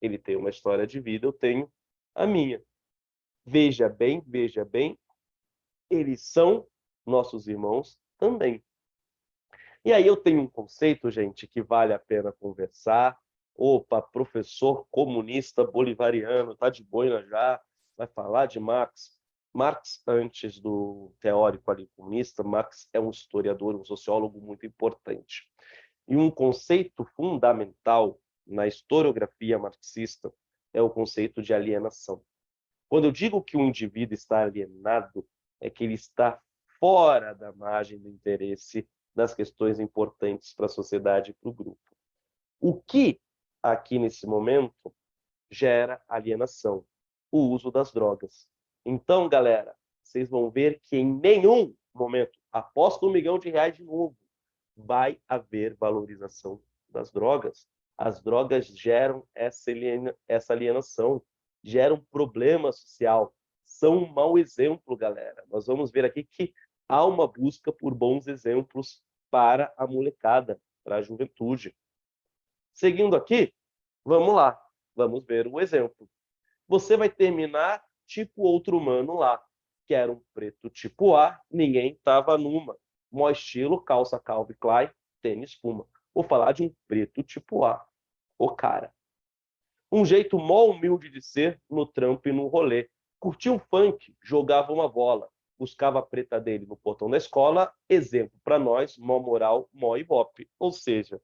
Ele tem uma história de vida, eu tenho a minha. Veja bem, eles são nossos irmãos também. E aí eu tenho um conceito, gente, que vale a pena conversar. Opa, professor comunista bolivariano, tá de boina já, vai falar de Marx. Marx, antes do teórico ali comunista, Marx é um historiador, um sociólogo muito importante. E um conceito fundamental na historiografia marxista é o conceito de alienação. Quando eu digo que o indivíduo está alienado, é que ele está fora da margem do interesse das questões importantes para a sociedade e para o grupo. O que, aqui nesse momento, gera alienação? O uso das drogas. Então, galera, vocês vão ver que em nenhum momento, aposto R$ 1 milhão de novo, vai haver valorização das drogas. As drogas geram essa alienação, geram problema social, são um mau exemplo, galera. Nós vamos ver aqui que há uma busca por bons exemplos para a molecada, para a juventude. Seguindo aqui, vamos lá, vamos ver o exemplo. Você vai terminar tipo outro humano lá, que era um preto tipo A, ninguém estava numa. Mó estilo, calça Calvin Klein, tênis Puma. Vou falar de um preto tipo A, o cara. Um jeito mó humilde de ser no trampo e no rolê. Curtia um funk, jogava uma bola, buscava a preta dele no portão da escola, exemplo para nós, mó moral, mó ibope. Ou seja,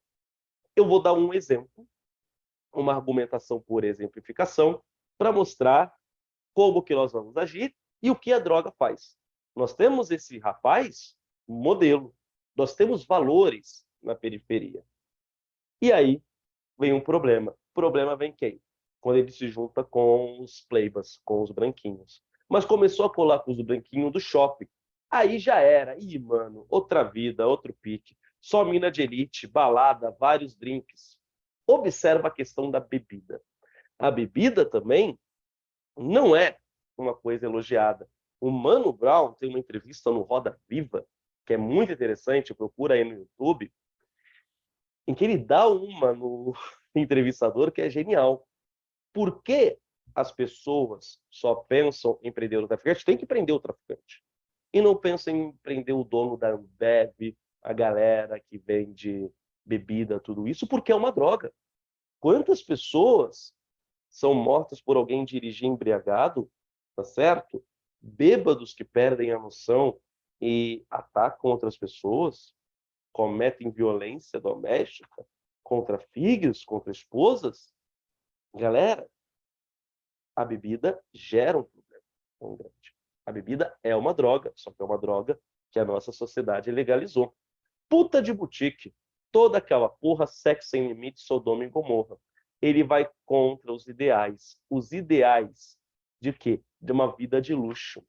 eu vou dar um exemplo, uma argumentação por exemplificação, para mostrar como que nós vamos agir e o que a droga faz. Nós temos esse rapaz, modelo, nós temos valores na periferia. E aí vem um problema. O problema vem quem? Quando ele se junta com os playbas, com os branquinhos. Mas começou a colar com os branquinhos do shopping. Aí já era. Ih, mano, outra vida, outro pique. Só mina de elite, balada, vários drinks. Observa a questão da bebida. A bebida também não é uma coisa elogiada. O Mano Brown tem uma entrevista no Roda Viva, que é muito interessante, procura aí no YouTube, em que ele dá uma no entrevistador que é genial. Por que as pessoas só pensam em prender o traficante? Tem que prender o traficante. E não pensam em prender o dono da Ambev, a galera que vende bebida, tudo isso, porque é uma droga. Quantas pessoas são mortas por alguém dirigir embriagado, tá certo? Bêbados que perdem a noção e atacam outras pessoas, cometem violência doméstica contra filhos, contra esposas. Galera, a bebida gera um problema tão grande. A bebida é uma droga, só que é uma droga que a nossa sociedade legalizou. Puta de boutique, toda aquela porra, sexo sem limite, Sodoma e Gomorra. Ele vai contra os ideais. Os ideais de quê? De uma vida de luxo.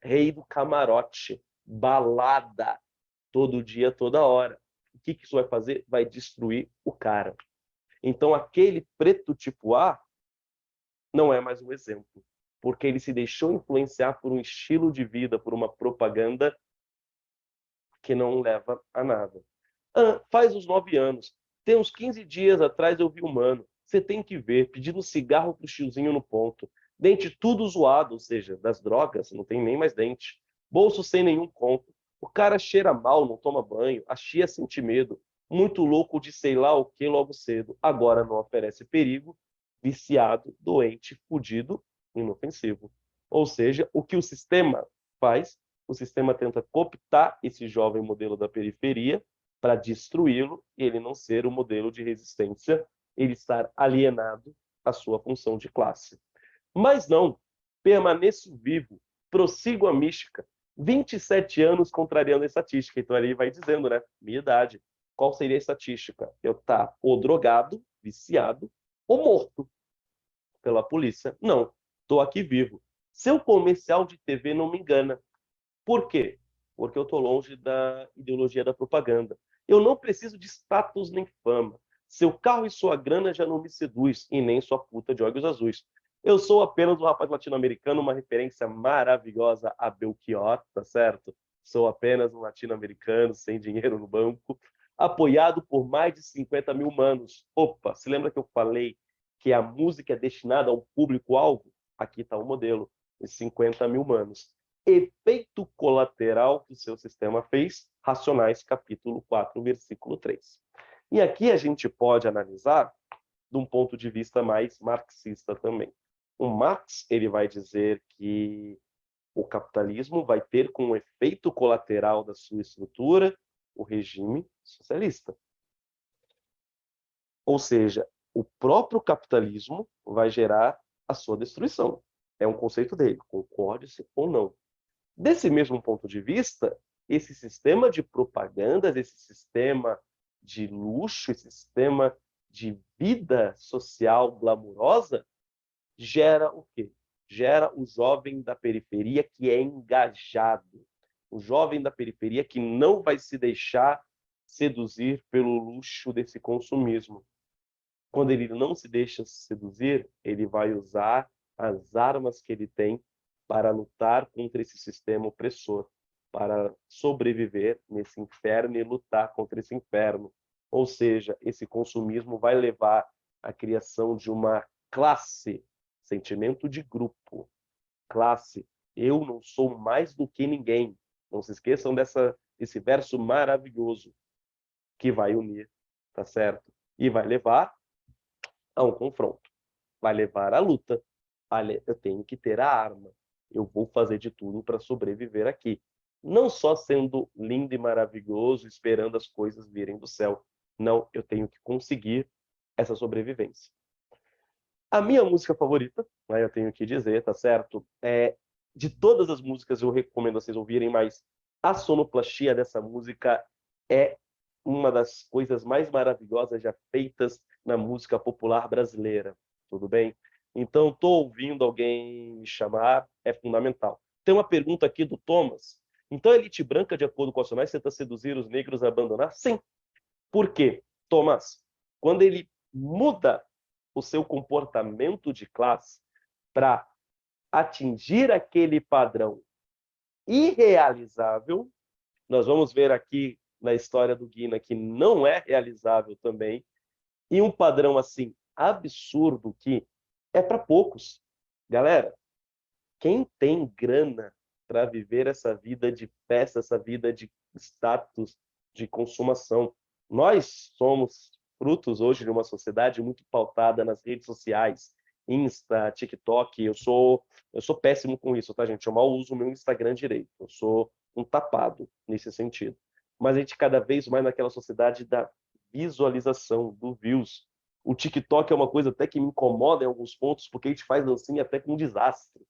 Rei do camarote, balada, todo dia, toda hora. O que isso vai fazer? Vai destruir o cara. Então, aquele preto tipo A não é mais um exemplo, porque ele se deixou influenciar por um estilo de vida, por uma propaganda que não leva a nada. Faz os 9 anos. Tem uns 15 dias atrás eu vi um mano. Você tem que ver, pedindo cigarro pro tiozinho no ponto. Dente tudo zoado, ou seja, das drogas, não tem nem mais dente. Bolso sem nenhum conto. O cara cheira mal, não toma banho. A chia sente medo. Muito louco de sei lá o que logo cedo. Agora não oferece perigo. Viciado, doente, fudido, inofensivo. Ou seja, o que o sistema faz? O sistema tenta cooptar esse jovem modelo da periferia para destruí-lo e ele não ser o modelo de resistência, ele estar alienado à sua função de classe. Mas não, permaneço vivo, prossigo a mística. 27 anos contrariando a estatística. Então ali vai dizendo, né? Minha idade. Qual seria a estatística? Eu estar ou drogado, viciado, ou morto pela polícia. Não, estou aqui vivo. Seu comercial de TV não me engana. Por quê? Porque eu estou longe da ideologia da propaganda. Eu não preciso de status nem fama. Seu carro e sua grana já não me seduz, e nem sua puta de olhos azuis. Eu sou apenas um rapaz latino-americano, uma referência maravilhosa a Belchior, tá certo? Sou apenas um latino-americano, sem dinheiro no banco, apoiado por mais de 50 mil manos. Opa, se lembra que eu falei que a música é destinada a um público-alvo? Aqui está o modelo, os 50 mil manos. Efeito colateral que o seu sistema fez, Racionais, capítulo 4, versículo 3. E aqui a gente pode analisar de um ponto de vista mais marxista também. O Marx ele vai dizer que o capitalismo vai ter como efeito colateral da sua estrutura o regime socialista. Ou seja, o próprio capitalismo vai gerar a sua destruição. É um conceito dele, concorde-se ou não. Desse mesmo ponto de vista, esse sistema de propagandas, esse sistema de luxo, esse sistema de vida social glamurosa, gera o quê? Gera o jovem da periferia que é engajado. O jovem da periferia que não vai se deixar seduzir pelo luxo desse consumismo. Quando ele não se deixa seduzir, ele vai usar as armas que ele tem para lutar contra esse sistema opressor, para sobreviver nesse inferno e lutar contra esse inferno. Ou seja, esse consumismo vai levar à criação de uma classe, sentimento de grupo, classe. Eu não sou mais do que ninguém. Não se esqueçam desse verso maravilhoso que vai unir, tá certo? E vai levar a um confronto, vai levar à luta. Eu tenho que ter a arma. Eu vou fazer de tudo para sobreviver aqui. Não só sendo lindo e maravilhoso, esperando as coisas virem do céu. Não, eu tenho que conseguir essa sobrevivência. A minha música favorita, né, eu tenho que dizer, tá certo? De todas as músicas eu recomendo vocês ouvirem, mas a sonoplastia dessa música é uma das coisas mais maravilhosas já feitas na música popular brasileira, tudo bem? Então, estou ouvindo alguém me chamar, é fundamental. Tem uma pergunta aqui do Thomas. Então, a elite branca, de acordo com o Racionais, tenta seduzir os negros a abandonar? Sim. Por quê? Thomas, quando ele muda o seu comportamento de classe para atingir aquele padrão irrealizável, nós vamos ver aqui na história do Guina que não é realizável também, e um padrão assim absurdo que é para poucos. Galera, quem tem grana para viver essa vida de festa, essa vida de status, de consumação? Nós somos frutos hoje de uma sociedade muito pautada nas redes sociais, Insta, TikTok. Eu sou péssimo com isso, tá, gente? Eu mal uso o meu Instagram direito. Eu sou um tapado nesse sentido. Mas a gente cada vez mais naquela sociedade da visualização, do views. O TikTok é uma coisa até que me incomoda em alguns pontos, porque a gente faz dancinha até com um desastre.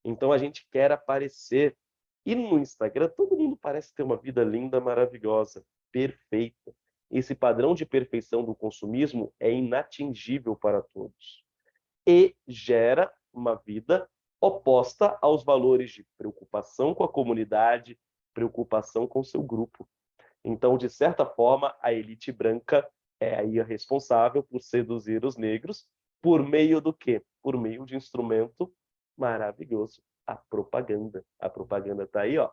Então a gente quer aparecer. E no Instagram, todo mundo parece ter uma vida linda, maravilhosa, perfeita. Esse padrão de perfeição do consumismo é inatingível para todos. E gera uma vida oposta aos valores de preocupação com a comunidade, preocupação com o seu grupo. Então, de certa forma, a elite branca é aí a responsável por seduzir os negros por meio do quê? Por meio de instrumento maravilhoso, a propaganda. A propaganda está aí, ó.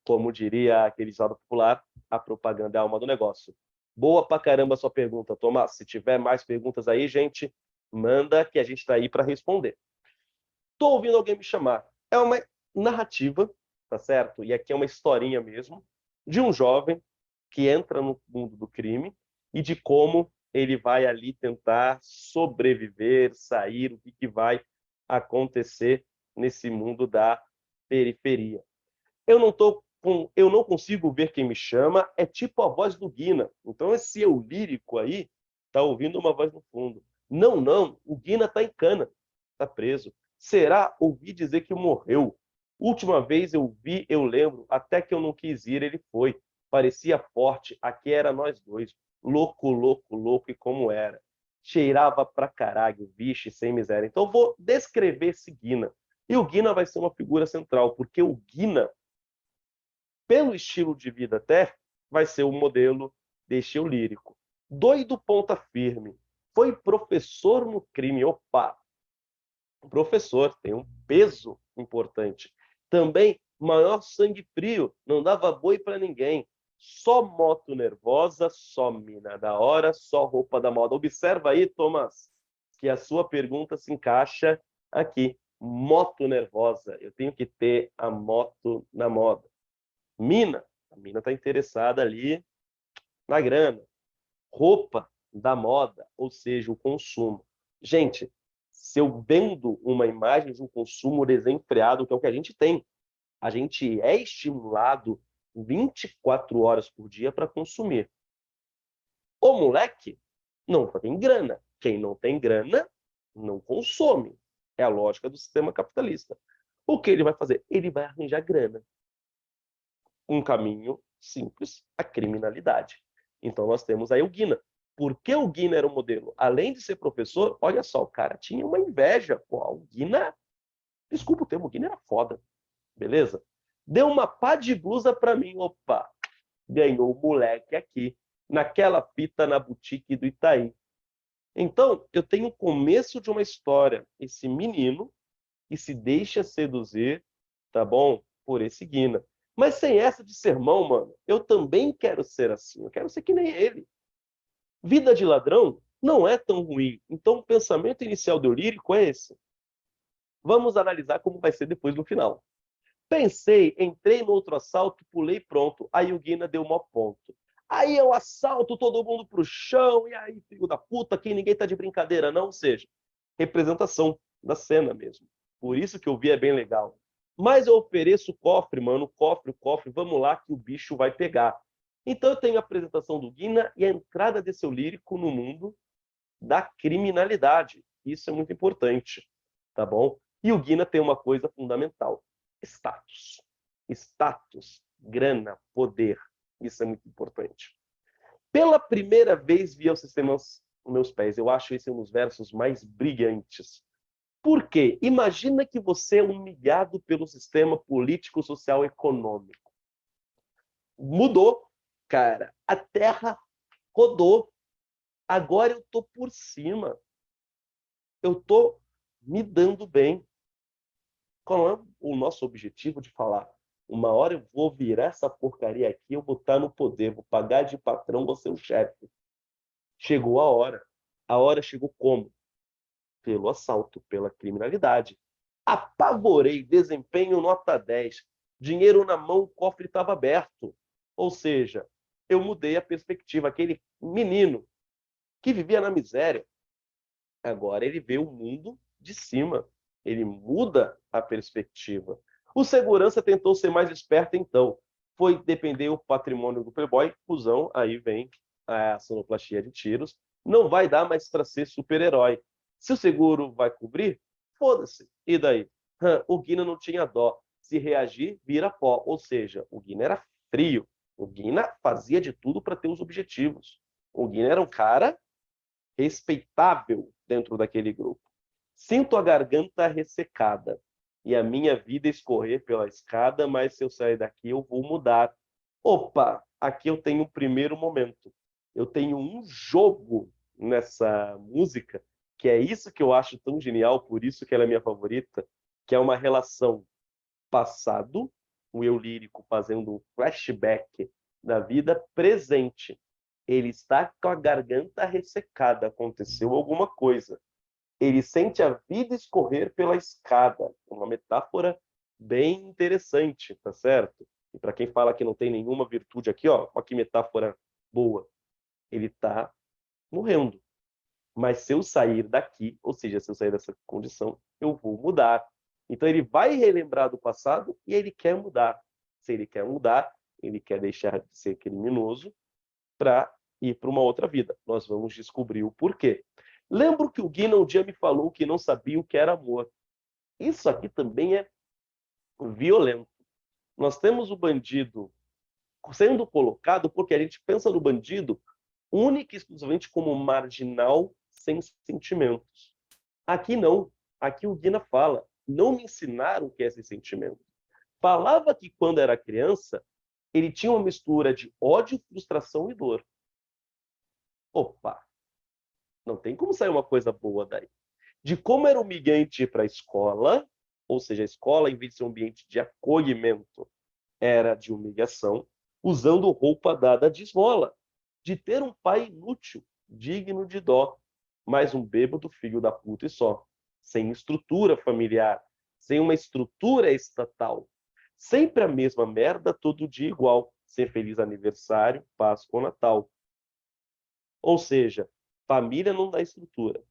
Como diria aquele ditado popular, a propaganda é a alma do negócio. Boa pra caramba a sua pergunta, Tomás. Se tiver mais perguntas aí, gente, manda que a gente está aí para responder. Estou ouvindo alguém me chamar. É uma narrativa, tá certo? E aqui é uma historinha mesmo, de um jovem que entra no mundo do crime e de como ele vai ali tentar sobreviver, sair, o que vai acontecer nesse mundo da periferia. Eu não consigo ver quem me chama, é tipo a voz do Guina. Então esse eu lírico aí tá ouvindo uma voz no fundo. Não, não, o Guina está em cana, está preso. Será? Ouvi dizer que morreu. Última vez eu vi, eu lembro, até que eu não quis ir, ele foi. Parecia forte, aqui era nós dois. Louco, louco, louco, e como era. cheirava pra caralho, vixe, sem miséria. Então eu vou descrever esse Guina. E o Guina vai ser uma figura central, porque o Guina, pelo estilo de vida até, vai ser o modelo deste eu lírico. Doido ponta firme, foi professor no crime. Opa! O professor tem um peso importante. Também, maior sangue frio, não dava boi para ninguém. Só moto nervosa, só mina da hora, só roupa da moda. Observa aí, Thomas, que a sua pergunta se encaixa aqui. Moto nervosa, eu tenho que ter a moto na moda. Mina, a mina está interessada ali na grana. Roupa da moda, ou seja, o consumo. Gente, se eu vendo uma imagem de um consumo desenfreado, que é o que a gente é estimulado 24 horas por dia para consumir. O moleque não tem grana. Quem não tem grana, não consome. É a lógica do sistema capitalista. O que ele vai fazer? Ele vai arranjar grana. Um caminho simples, a criminalidade. Então nós temos aí o Guina. Por que o Guina era um modelo? Além de ser professor, olha só, o cara tinha uma inveja. Pô, o Guina, desculpa o termo, o Guina era foda. Beleza? Deu uma pá de blusa para mim. Opa, ganhou o moleque aqui, naquela fita na boutique do Itaí. Então, eu tenho o começo de uma história. Esse menino que se deixa seduzir, tá bom? Por esse Guina. Mas sem essa de sermão, mano, eu também quero ser assim. Eu quero ser que nem ele. Vida de ladrão não é tão ruim. Então, o pensamento inicial do lírico é esse. Vamos analisar como vai ser depois no final. Pensei, entrei no outro assalto, pulei pronto. Aí o Guina deu mó ponto. Aí eu assalto todo mundo pro chão. E aí, filho da puta, que ninguém tá de brincadeira, não? Ou seja, representação da cena mesmo. Por isso que eu vi é bem legal. Mas eu ofereço o cofre, mano. O cofre. Vamos lá que o bicho vai pegar. Então eu tenho a apresentação do Guina e a entrada desse eu lírico no mundo da criminalidade. Isso é muito importante, tá bom? E o Guina tem uma coisa fundamental: status. Status, grana, poder. Isso é muito importante. Pela primeira vez vi o sistema aos meus pés. Eu acho esse um dos versos mais brilhantes. Por quê? Imagina que você é humilhado pelo sistema político, social, econômico. Mudou, cara. A terra rodou. Agora eu tô por cima. Eu tô me dando bem. Qual é o nosso objetivo de falar? Uma hora eu vou virar essa porcaria aqui, eu vou estar no poder, vou pagar de patrão, vou ser o chefe. Chegou a hora. A hora chegou como? Pelo assalto, pela criminalidade. Apavorei, desempenho nota 10. Dinheiro na mão, o cofre estava aberto. Ou seja, eu mudei a perspectiva. Aquele menino que vivia na miséria, agora ele vê o mundo de cima. Ele muda a perspectiva. O segurança tentou ser mais esperto, então. Foi depender o patrimônio do Playboy, fusão, aí vem a sonoplastia de tiros. Não vai dar mais para ser super-herói. Se o seguro vai cobrir, foda-se. E daí? O Guina não tinha dó. Se reagir, vira pó. Ou seja, o Guina era frio. O Guina fazia de tudo para ter os objetivos. O Guina era um cara respeitável dentro daquele grupo. Sinto a garganta ressecada e a minha vida escorrer pela escada, mas se eu sair daqui eu vou mudar. Opa, aqui eu tenho o primeiro momento. Eu tenho um jogo nessa música, que é isso que eu acho tão genial, por isso que ela é minha favorita, que é uma relação passado, o eu lírico fazendo um flashback da vida presente. Ele está com a garganta ressecada, aconteceu alguma coisa. Ele sente a vida escorrer pela escada. Uma metáfora bem interessante, tá certo? E para quem fala que não tem nenhuma virtude aqui, ó que metáfora boa. Ele está morrendo. Mas se eu sair daqui, ou seja, se eu sair dessa condição, eu vou mudar. Então ele vai relembrar do passado e ele quer mudar. Se ele quer mudar, ele quer deixar de ser criminoso para ir para uma outra vida. Nós vamos descobrir o porquê. Lembro que o Guina um dia me falou que não sabia o que era amor. Isso aqui também é violento. Nós temos o bandido sendo colocado porque a gente pensa no bandido única e exclusivamente como marginal, sem sentimentos. Aqui não. Aqui o Guina fala, não me ensinaram o que é esse sentimento. Falava que quando era criança, ele tinha uma mistura de ódio, frustração e dor. Opa, não tem como sair uma coisa boa daí. De como era humilhante ir para a escola, ou seja, a escola, em vez de ser um ambiente de acolhimento, era de humilhação, usando roupa dada de esmola, de ter um pai inútil, digno de dó, mais um bêbado filho da puta e só, sem estrutura familiar, sem uma estrutura estatal. Sempre a mesma merda, todo dia igual, sem feliz aniversário, Páscoa ou Natal. Ou seja, família não dá estrutura.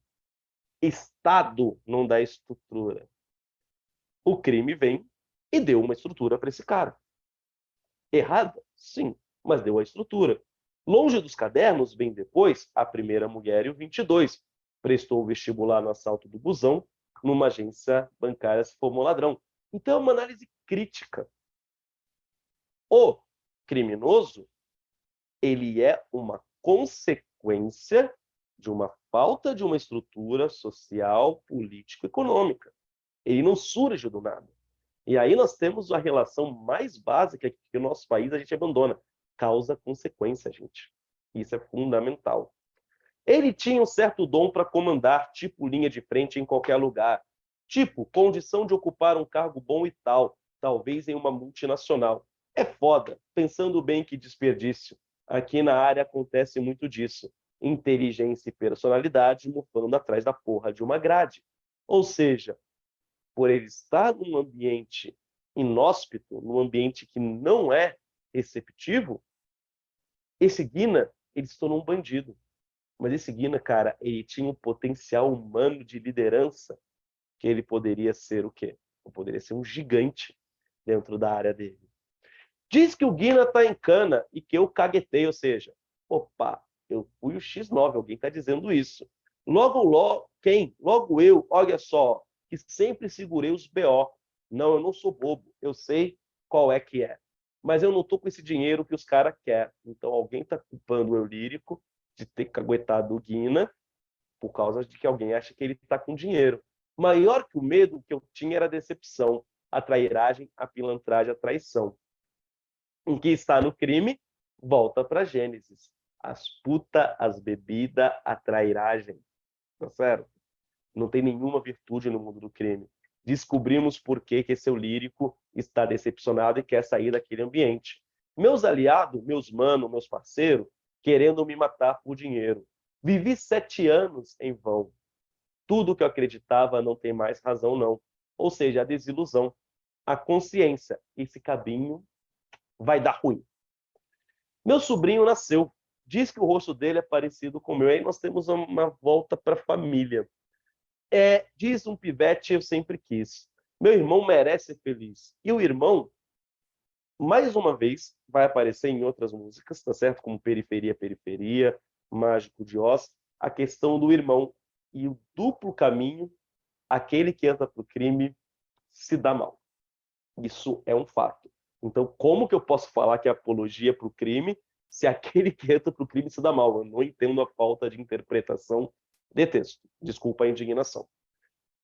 Estado não dá estrutura. O crime vem e deu uma estrutura para esse cara. Errada? Sim, mas deu a estrutura. Longe dos cadernos, bem depois, a primeira mulher e o 22. Prestou o vestibular no assalto do busão, numa agência bancária se formou ladrão. Então é uma análise crítica. O criminoso, ele é uma consequência de uma falta de uma estrutura social, política, econômica. Ele não surge do nada. E aí nós temos a relação mais básica que o nosso país a gente abandona. Causa-consequência, gente. Isso é fundamental. Ele tinha um certo dom para comandar, tipo linha de frente em qualquer lugar. Tipo, condição de ocupar um cargo bom e tal, talvez em uma multinacional. É foda, pensando bem que desperdício. Aqui na área acontece muito disso. Inteligência e personalidade mofando atrás da porra de uma grade. Ou seja, por ele estar num ambiente inóspito, num ambiente que não é receptivo, esse Guina, ele se tornou um bandido. Mas esse Guina, cara, ele tinha um potencial humano de liderança que ele poderia ser o quê? Ele poderia ser um gigante dentro da área dele. Diz que o Guina tá em cana e que eu caguetei, ou seja, opa, eu fui o X9, alguém está dizendo isso. Logo, quem? Logo eu, olha só, que sempre segurei os BO. Não, eu não sou bobo, eu sei qual é que é. Mas eu não tô com esse dinheiro que os caras querem. Então alguém está culpando o eu lírico de ter caguetado o Guina por causa de que alguém acha que ele está com dinheiro. Maior que o medo que eu tinha era a decepção, a trairagem, a pilantragem, a traição. Em que está no crime, volta para Gênesis. As putas, as bebidas, a trairagem. Tá certo? Não tem nenhuma virtude no mundo do crime. Descobrimos por que esse eu lírico está decepcionado e quer sair daquele ambiente. Meus aliados, meus manos, meus parceiros, querendo me matar por dinheiro. Vivi 7 anos em vão. Tudo que eu acreditava não tem mais razão, não. Ou seja, a desilusão, a consciência. Esse caminho vai dar ruim. Meu sobrinho nasceu. Diz que o rosto dele é parecido com o meu. Aí nós temos uma volta para a família. Diz um pivete, eu sempre quis. Meu irmão merece ser feliz. E o irmão, mais uma vez, vai aparecer em outras músicas, tá certo? Como Periferia, Periferia, Mágico de Oz. A questão do irmão e o duplo caminho, aquele que entra para o crime se dá mal. Isso é um fato. Então, como que eu posso falar que é apologia para o crime se aquele que entra para o crime se dá mal? Eu não entendo a falta de interpretação de texto. Desculpa a indignação.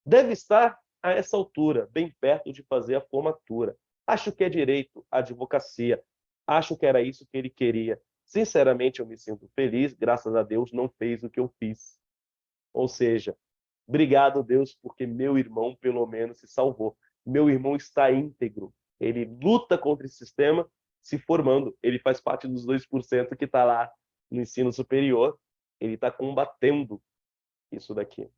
Deve estar, a essa altura, bem perto de fazer a formatura. Acho que é direito, advocacia. Acho que era isso que ele queria. Sinceramente, eu me sinto feliz. Graças a Deus, não fez o que eu fiz. Ou seja, obrigado, Deus, porque meu irmão, pelo menos, se salvou. Meu irmão está íntegro. Ele luta contra esse sistema, se formando. Ele faz parte dos 2% que está lá no ensino superior. Ele está combatendo isso daqui.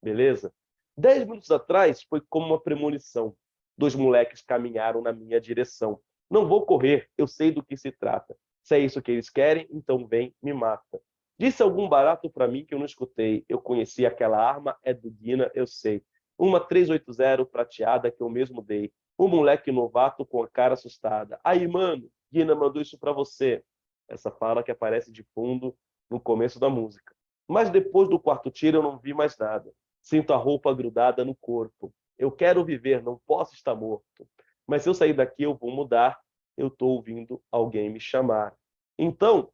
Beleza? 10 minutos atrás foi como uma premonição. 2 moleques caminharam na minha direção. Não vou correr, eu sei do que se trata. Se é isso que eles querem, então vem, me mata. Disse algum barato para mim que eu não escutei. Eu conheci aquela arma, é do Guina, eu sei. Uma 380 prateada que eu mesmo dei. Um moleque novato com a cara assustada. Aí, mano, Guina mandou isso para você. Essa fala que aparece de fundo no começo da música. Mas depois do quarto tiro eu não vi mais nada. Sinto a roupa grudada no corpo. Eu quero viver, não posso estar morto. Mas se eu sair daqui, eu vou mudar. Eu estou ouvindo alguém me chamar. Então,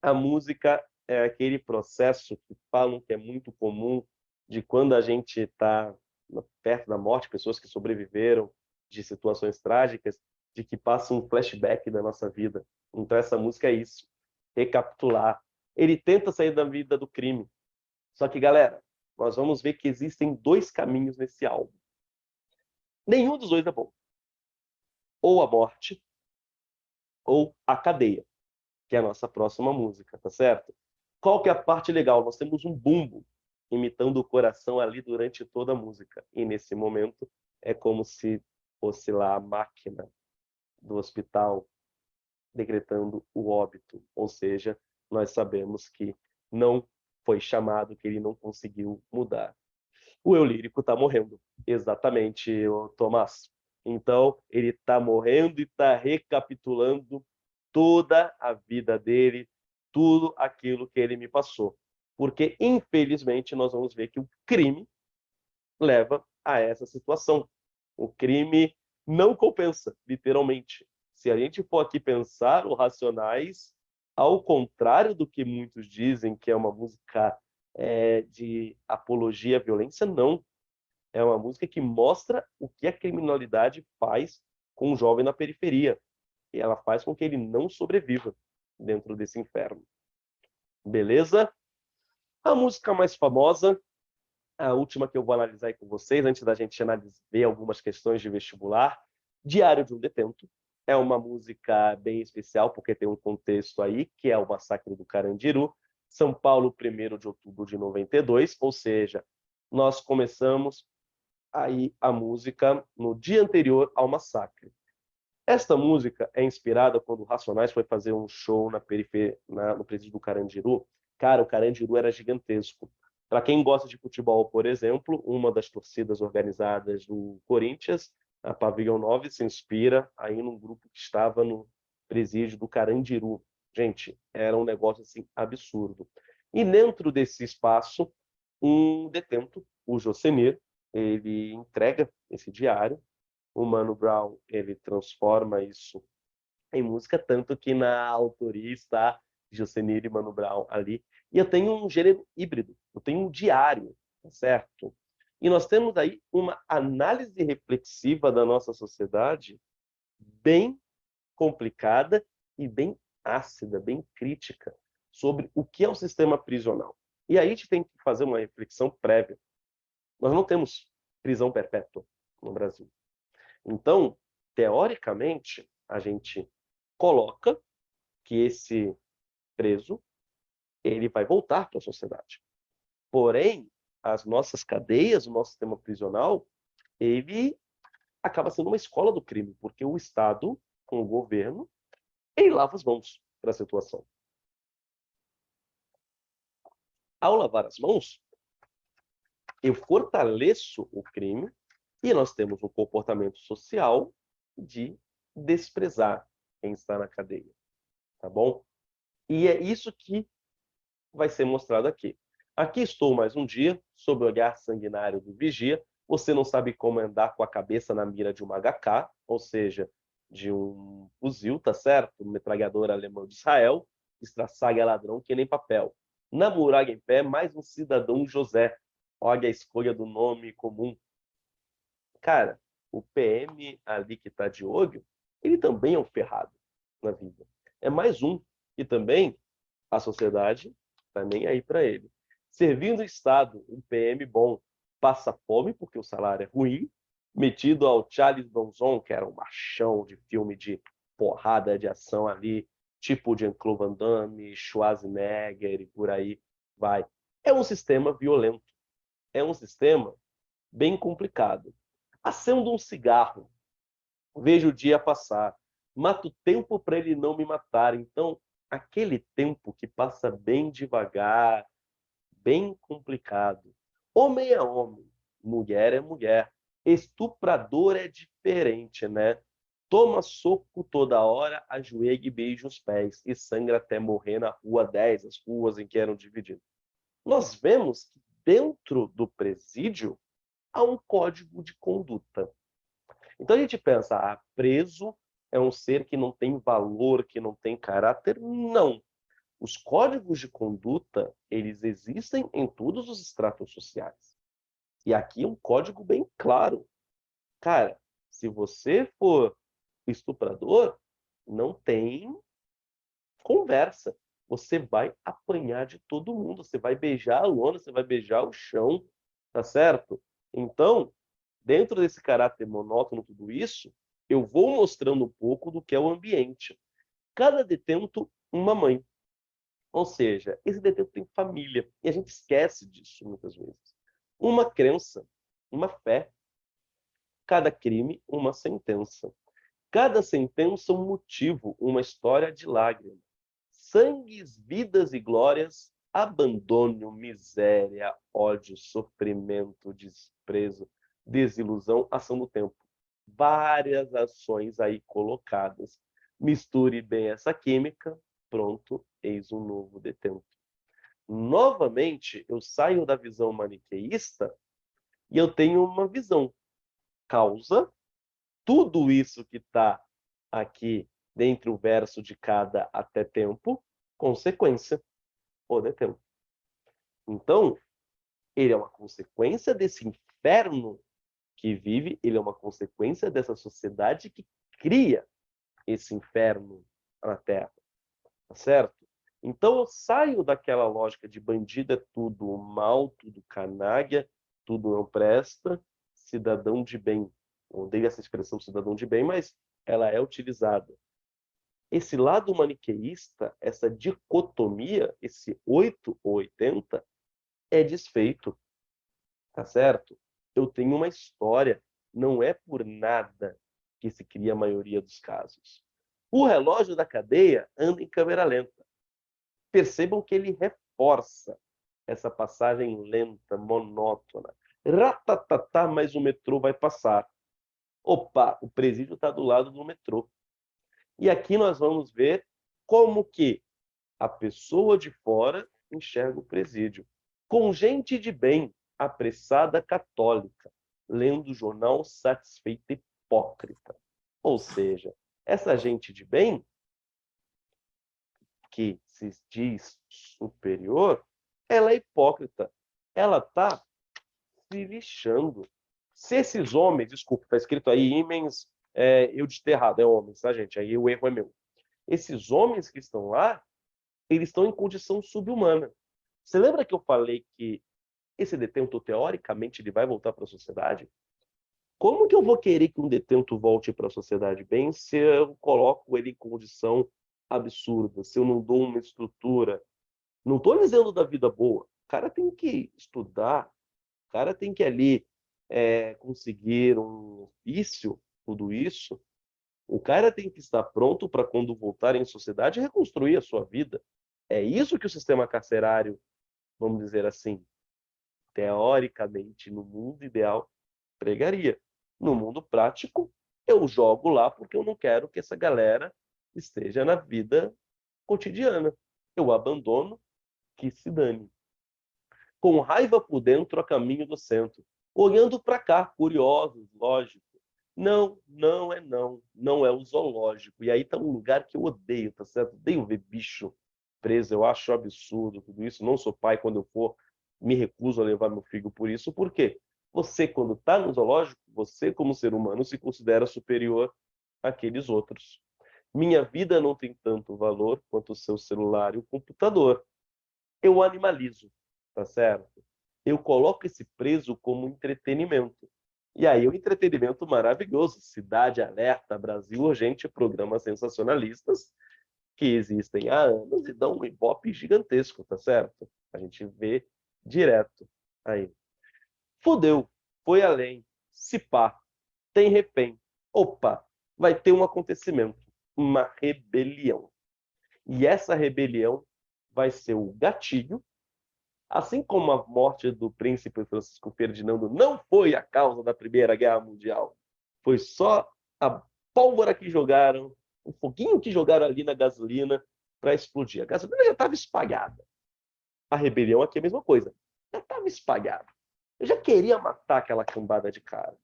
a música é aquele processo que falam que é muito comum de quando a gente está perto da morte, pessoas que sobreviveram de situações trágicas, de que passa um flashback da nossa vida. Então essa música é isso, recapitular. Ele tenta sair da vida do crime. Só que, galera, nós vamos ver que existem dois caminhos nesse álbum. Nenhum dos dois é bom. Ou a morte, ou a cadeia, que é a nossa próxima música, tá certo? Qual que é a parte legal? Nós temos um bumbo imitando o coração ali durante toda a música. E nesse momento é como se fosse lá a máquina do hospital decretando o óbito. Ou seja, nós sabemos que não foi chamado, que ele não conseguiu mudar. O eu lírico está morrendo. Exatamente, Tomás. Então, ele está morrendo e está recapitulando toda a vida dele, tudo aquilo que ele me passou. Porque, infelizmente, nós vamos ver que o crime leva a essa situação. O crime não compensa, literalmente. Se a gente for aqui pensar o Racionais, ao contrário do que muitos dizem que é uma música de apologia à violência, não. É uma música que mostra o que a criminalidade faz com um jovem na periferia. E ela faz com que ele não sobreviva dentro desse inferno. Beleza? A música mais famosa, a última que eu vou analisar aí com vocês, antes da gente ver algumas questões de vestibular, Diário de um Detento. É uma música bem especial, porque tem um contexto aí, que é o massacre do Carandiru, São Paulo, 1º de outubro de 92, ou seja, nós começamos aí a música no dia anterior ao massacre. Esta música é inspirada quando o Racionais foi fazer um show na periferia, no presídio do Carandiru. Cara, o Carandiru era gigantesco. Para quem gosta de futebol, por exemplo, uma das torcidas organizadas do Corinthians, a Pavilhão 9, se inspira aí num grupo que estava no presídio do Carandiru. Gente, era um negócio assim absurdo. E dentro desse espaço, um detento, o Jocenir, ele entrega esse diário. O Mano Brown, ele transforma isso em música, tanto que na autoria está Jocenir e Mano Brown ali. E eu tenho um gênero híbrido, eu tenho um diário, tá certo? E nós temos aí uma análise reflexiva da nossa sociedade bem complicada e bem ácida, bem crítica sobre o que é o sistema prisional. E aí a gente tem que fazer uma reflexão prévia. Nós não temos prisão perpétua no Brasil. Então, teoricamente, a gente coloca que esse preso ele vai voltar para a sociedade. Porém, as nossas cadeias, o nosso sistema prisional, ele acaba sendo uma escola do crime, porque o Estado, com o governo, ele lava as mãos para a situação. Ao lavar as mãos, eu fortaleço o crime e nós temos um comportamento social de desprezar quem está na cadeia, tá bom? E é isso que vai ser mostrado aqui. Aqui estou mais um dia, sob o olhar sanguinário do vigia. Você não sabe como andar com a cabeça na mira de uma HK, ou seja, de um fuzil, tá certo? Um metralhador alemão de Israel, estraçalha ladrão que nem papel. Na muralha em pé, mais um cidadão José. Olha a escolha do nome comum. Cara, o PM ali que está de olho, ele também é um ferrado na vida. É mais um. E também a sociedade está nem aí para ele. Servindo o Estado, um PM bom passa fome porque o salário é ruim, metido ao Charles Bronson, que era um machão de filme de porrada de ação ali, tipo Jean-Claude Van Damme, Schwarzenegger e por aí vai. É um sistema violento. É um sistema bem complicado. Acendo um cigarro, vejo o dia passar, mato tempo para ele não me matar. Então, aquele tempo que passa bem devagar, bem complicado. Homem é homem, mulher é mulher. Estuprador é diferente, né? Toma soco toda hora, ajoelha e beija os pés, e sangra até morrer na rua 10, as ruas em que eram divididas. Nós vemos que dentro do presídio há um código de conduta. Então a gente pensa, preso é um ser que não tem valor, que não tem caráter? Não. Os códigos de conduta, eles existem em todos os estratos sociais. E aqui é um código bem claro. Cara, se você for estuprador, não tem conversa. Você vai apanhar de todo mundo. Você vai beijar a lona, você vai beijar o chão, tá certo? Então, dentro desse caráter monótono, tudo isso, eu vou mostrando um pouco do que é o ambiente. Cada detento, uma mãe. Ou seja, esse detento tem família. E a gente esquece disso muitas vezes. Uma crença, uma fé. Cada crime, uma sentença. Cada sentença, um motivo, uma história de lágrimas. Sangues, vidas e glórias, abandono, miséria, ódio, sofrimento, desprezo, desilusão, ação do tempo. Várias ações aí colocadas. Misture bem essa química, pronto, eis um novo detento. Novamente, eu saio da visão maniqueísta e eu tenho uma visão causa, tudo isso que está aqui dentro do verso de cada até tempo, consequência, o detento. Então, ele é uma consequência desse inferno que vive, ele é uma consequência dessa sociedade que cria esse inferno na Terra, tá certo? Então eu saio daquela lógica de bandido é tudo mal, tudo canalha, tudo não presta, cidadão de bem. Eu odeio essa expressão cidadão de bem, mas ela é utilizada. Esse lado maniqueísta, essa dicotomia, esse 8 ou 80, é desfeito, tá certo? Eu tenho uma história, não é por nada que se cria a maioria dos casos. O relógio da cadeia anda em câmera lenta. Percebam que ele reforça essa passagem lenta, monótona. Ratatatá, mas o metrô vai passar. Opa, o presídio está do lado do metrô. E aqui nós vamos ver como que a pessoa de fora enxerga o presídio. Com gente de bem, apressada católica, lendo o jornal satisfeita hipócrita. Ou seja, essa gente de bem, que se diz superior, ela é hipócrita. Ela está se lixando. Se esses homens, desculpa, está escrito aí homens, eu disse errado, é homens, tá, gente? Aí o erro é meu. Esses homens que estão lá, eles estão em condição subhumana. Você lembra que eu falei que esse detento, teoricamente, ele vai voltar para a sociedade? Como que eu vou querer que um detento volte para a sociedade bem se eu coloco ele em condição absurda, se eu não dou uma estrutura? Não estou dizendo da vida boa. O cara tem que estudar, o cara tem que ali conseguir um ofício, tudo isso. O cara tem que estar pronto para, quando voltar em sociedade, reconstruir a sua vida. É isso que o sistema carcerário, vamos dizer assim, teoricamente, no mundo ideal, pregaria. No mundo prático, eu jogo lá porque eu não quero que essa galera esteja na vida cotidiana. Eu abandono, que se dane. Com raiva por dentro, a caminho do centro. Olhando para cá, curiosos, lógico. Não, não é não. Não é o zoológico. E aí tá um lugar que eu odeio, tá certo? Odeio ver bicho preso. Eu acho absurdo tudo isso. Não sou pai, quando eu for, me recuso a levar meu filho por isso. Por quê? Você, quando está no zoológico, você, como ser humano, se considera superior àqueles outros. Minha vida não tem tanto valor quanto o seu celular e o computador. Eu animalizo, tá certo? Eu coloco esse preso como entretenimento. E aí, o entretenimento maravilhoso, Cidade Alerta, Brasil Urgente, programas sensacionalistas que existem há anos e dão um ibope gigantesco, tá certo? A gente vê direto aí. Fudeu, foi além, se pá, tem refém. Opa, vai ter um acontecimento, uma rebelião. E essa rebelião vai ser o gatilho. Assim como a morte do príncipe Francisco Ferdinando não foi a causa da Primeira Guerra Mundial, foi só a pólvora que jogaram, o foguinho que jogaram ali na gasolina para explodir. A gasolina já estava espalhada. A rebelião aqui é a mesma coisa. Já estava espalhada. Eu já queria matar aquela cambada de cara.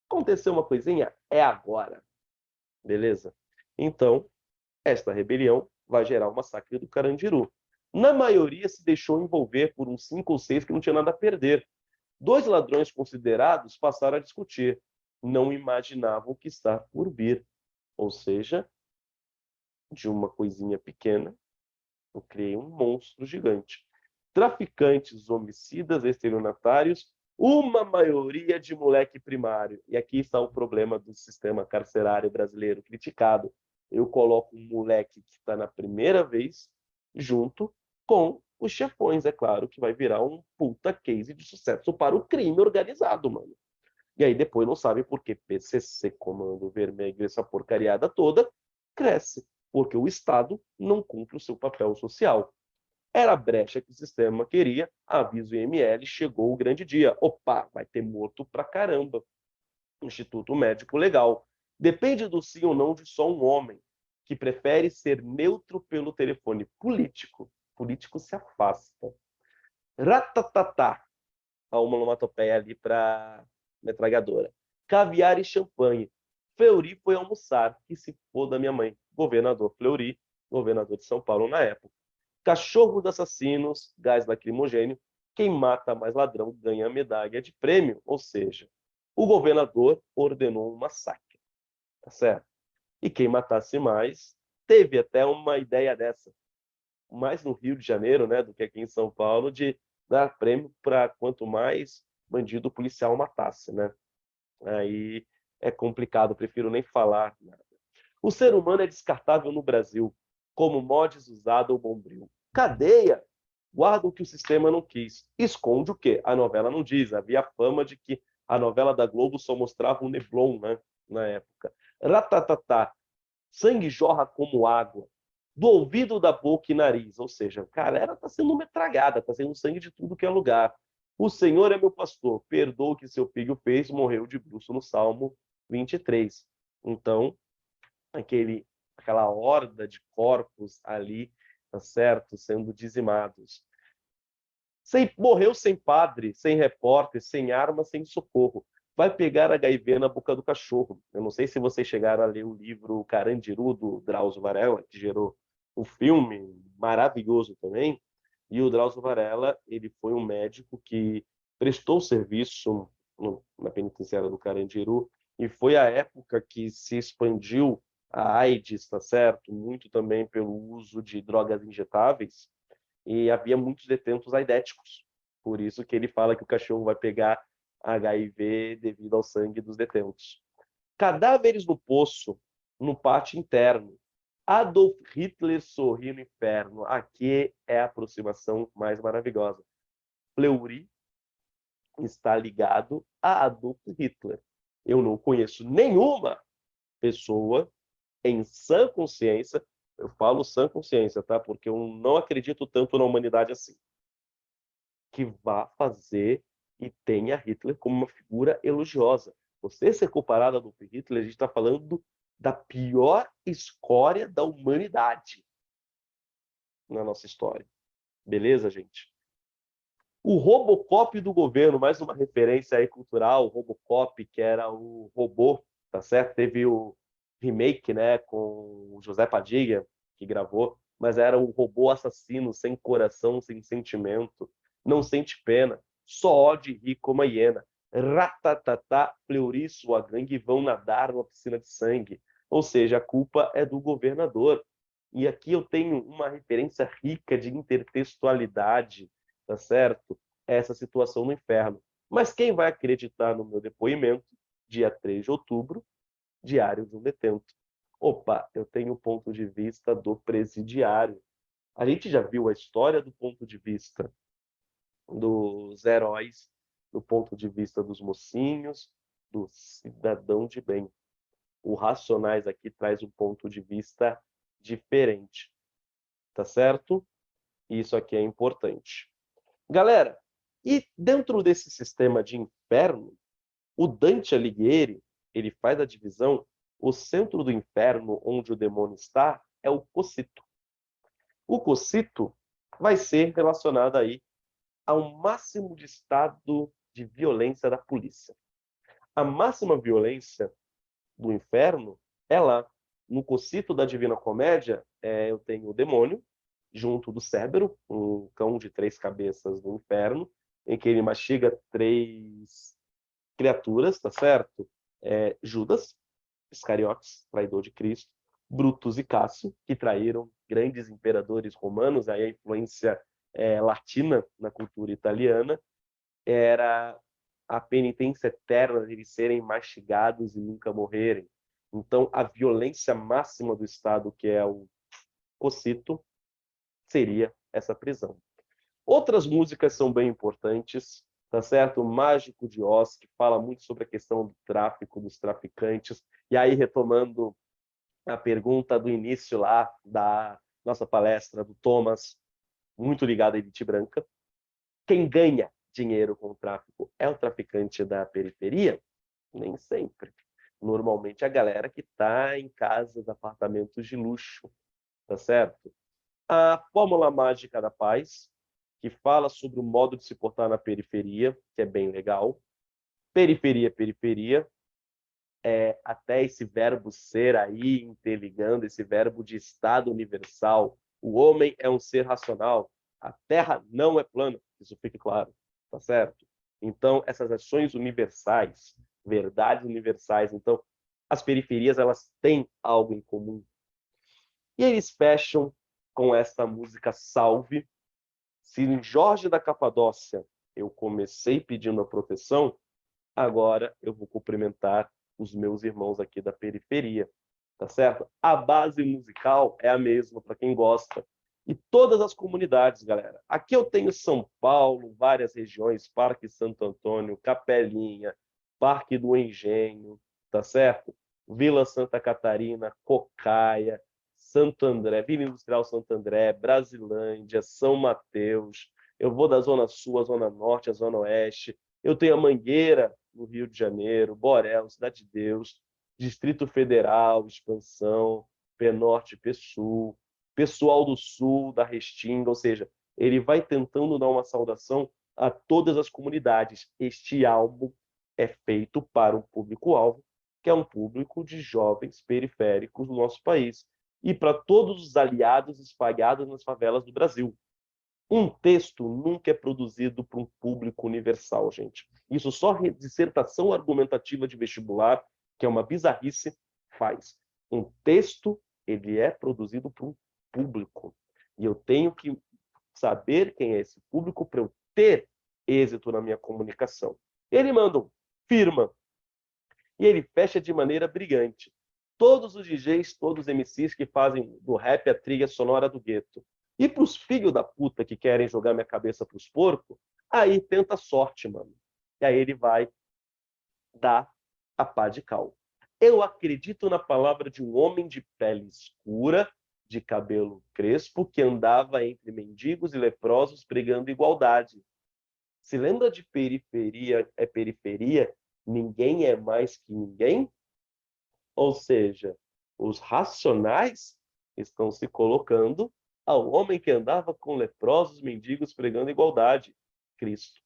Aconteceu uma coisinha? É agora. Beleza? Então, esta rebelião vai gerar o massacre do Carandiru. Na maioria se deixou envolver por uns 5 ou 6 que não tinha nada a perder. 2 ladrões considerados passaram a discutir. Não imaginavam o que está por vir. Ou seja, de uma coisinha pequena, eu criei um monstro gigante. Traficantes, homicidas, estelionatários, uma maioria de moleque primário. E aqui está o problema do sistema carcerário brasileiro, criticado. Eu coloco um moleque que está na primeira vez junto com os chefões, é claro, que vai virar um puta case de sucesso para o crime organizado, mano. E aí depois não sabe por que PCC, Comando Vermelho, essa porcariada toda, cresce. Porque o Estado não cumpre o seu papel social. Era a brecha que o sistema queria, avisa o IML, chegou o grande dia. Opa, vai ter morto pra caramba. Instituto Médico Legal. Depende do sim ou não de só um homem, que prefere ser neutro pelo telefone. Político. Político se afasta. Ratatatá. A uma onomatopeia ali para metralhadora. Caviar e champanhe. Fleury foi almoçar, que se for da minha mãe. Governador Fleury, governador de São Paulo na época. Cachorros assassinos, gás lacrimogênio. Quem mata mais ladrão ganha medalha de prêmio. Ou seja, o governador ordenou um massacre. Tá certo? E quem matasse mais teve até uma ideia dessa. Mais no Rio de Janeiro, né, do que aqui em São Paulo, de dar prêmio para quanto mais bandido policial matasse, né? Aí é complicado, prefiro nem falar nada. O ser humano é descartável no Brasil, como mods usado ou bombril. Cadeia guarda o que o sistema não quis. Esconde o quê? A novela não diz. Havia fama de que a novela da Globo só mostrava o Neblon, né, na época. Ratatatá. Sangue jorra como água. Do ouvido, da boca e nariz. Ou seja, a galera está sendo metralhada, está sendo sangue de tudo que é lugar. O Senhor é meu pastor, perdoa o que seu filho fez, morreu de bruço no Salmo 23. Então, aquela horda de corpos ali, tá certo, sendo dizimados. Morreu sem padre, sem repórter, sem arma, sem socorro. Vai pegar HIV na boca do cachorro. Eu não sei se vocês chegaram a ler o livro Carandiru, do Drauzio Varela, que gerou o filme maravilhoso também. E o Drauzio Varela, ele foi um médico que prestou serviço na penitenciária do Carandiru, e foi a época que se expandiu a AIDS, tá certo? Muito também pelo uso de drogas injetáveis, e havia muitos detentos aidéticos. Por isso que ele fala que o cachorro vai pegar HIV devido ao sangue dos detentos. Cadáveres no poço, no pátio interno. Adolf Hitler sorri no inferno. Aqui é a aproximação mais maravilhosa. Fleury está ligado a Adolf Hitler. Eu não conheço nenhuma pessoa em sã consciência, eu falo sã consciência, tá? Porque eu não acredito tanto na humanidade assim, que vá fazer e tenha Hitler como uma figura elogiosa. Você ser comparado a Adolf Hitler, a gente está falando da pior escória da humanidade na nossa história. Beleza, gente? O Robocop do governo, mais uma referência aí cultural, o Robocop, que era o robô, tá certo? Teve o remake, né, com o José Padilha, que gravou, mas era um robô assassino, sem coração, sem sentimento, não sente pena, só ódio e ri como a hiena. Ratatatá, Fleury e sua gangue vão nadar numa piscina de sangue. Ou seja, a culpa é do governador. E aqui eu tenho uma referência rica de intertextualidade, tá certo? Essa situação no inferno. Mas quem vai acreditar no meu depoimento, dia 3 de outubro, Diário de um Detento? Opa, eu tenho o ponto de vista do presidiário. A gente já viu a história do ponto de vista dos heróis, do ponto de vista dos mocinhos, do cidadão de bem. O Racionais aqui traz um ponto de vista diferente, tá certo? Isso aqui é importante. Galera, e dentro desse sistema de inferno, o Dante Alighieri, ele faz a divisão, o centro do inferno, onde o demônio está, é o cocito. O cocito vai ser relacionado aí ao máximo de estado de violência da polícia. A máxima violência do inferno é lá. No cocito da Divina Comédia, eu tenho o demônio, junto do Cérbero, um cão de 3 cabeças do inferno, em que ele mastiga 3 criaturas, tá certo? Judas, Iscariotes, traidor de Cristo, Brutus e Cássio, que traíram grandes imperadores romanos, aí a influência latina na cultura italiana, era a penitência eterna de eles serem mastigados e nunca morrerem. Então, a violência máxima do Estado, que é o cocito, seria essa prisão. Outras músicas são bem importantes, tá certo? O Mágico de Oz, que fala muito sobre a questão do tráfico, dos traficantes. E aí, retomando a pergunta do início lá da nossa palestra do Thomas, muito ligada à elite branca, quem ganha dinheiro com o tráfico é o traficante da periferia? Nem sempre. Normalmente a galera que está em casas, apartamentos de luxo, tá certo? A Fórmula Mágica da Paz, que fala sobre o modo de se portar na periferia, que é bem legal. Periferia, periferia, até esse verbo ser aí, interligando, esse verbo de estado universal. O homem é um ser racional. A Terra não é plana, isso fique claro, tá certo? Então, essas ações universais, verdades universais, então, as periferias, elas têm algo em comum. E eles fecham com esta música Salve. Se em Jorge da Capadócia eu comecei pedindo a proteção, agora eu vou cumprimentar os meus irmãos aqui da periferia, tá certo? A base musical é a mesma para quem gosta. E todas as comunidades, galera. Aqui eu tenho São Paulo, várias regiões, Parque Santo Antônio, Capelinha, Parque do Engenho, tá certo? Vila Santa Catarina, Cocaia, Santo André, Vila Industrial Santo André, Brasilândia, São Mateus. Eu vou da Zona Sul, a Zona Norte, a Zona Oeste. Eu tenho a Mangueira, no Rio de Janeiro, Borel, Cidade de Deus, Distrito Federal, Expansão, Penorte, Pessul, pessoal do Sul, da Restinga, ou seja, ele vai tentando dar uma saudação a todas as comunidades. Este álbum é feito para um público-alvo, que é um público de jovens periféricos do nosso país, e para todos os aliados espalhados nas favelas do Brasil. Um texto nunca é produzido para um público universal, gente. Isso só dissertação argumentativa de vestibular, que é uma bizarrice, faz. Um texto, ele é produzido para um público. E eu tenho que saber quem é esse público para eu ter êxito na minha comunicação. Ele manda um firma e ele fecha de maneira brilhante. Todos os DJs, todos os MCs que fazem do rap a trilha sonora do gueto. E pros filhos da puta que querem jogar minha cabeça pros porcos, aí tenta sorte, mano. E aí ele vai dar a pá de cal. Eu acredito na palavra de um homem de pele escura, de cabelo crespo, que andava entre mendigos e leprosos pregando igualdade. Se lembra de periferia é periferia? Ninguém é mais que ninguém? Ou seja, os racionais estão se colocando ao homem que andava com leprosos mendigos pregando igualdade, Cristo.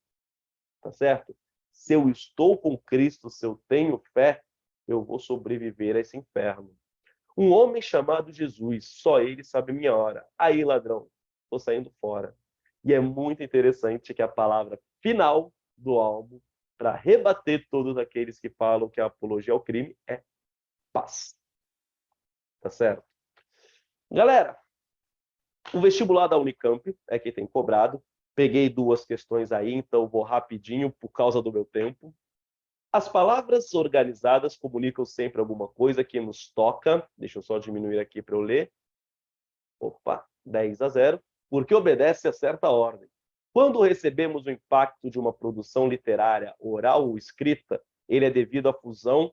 Tá certo? Se eu estou com Cristo, se eu tenho fé, eu vou sobreviver a esse inferno. Um homem chamado Jesus, só ele sabe minha hora. Aí, ladrão, estou saindo fora. E é muito interessante que a palavra final do álbum, para rebater todos aqueles que falam que a apologia ao crime é paz. Tá certo? Galera, o vestibular da Unicamp é que tem cobrado. Peguei 2 questões aí, então vou rapidinho por causa do meu tempo. As palavras organizadas comunicam sempre alguma coisa que nos toca. Deixa eu só diminuir aqui para eu ler. Opa, 10-0, porque obedece a certa ordem. Quando recebemos o impacto de uma produção literária, oral ou escrita, ele é devido à fusão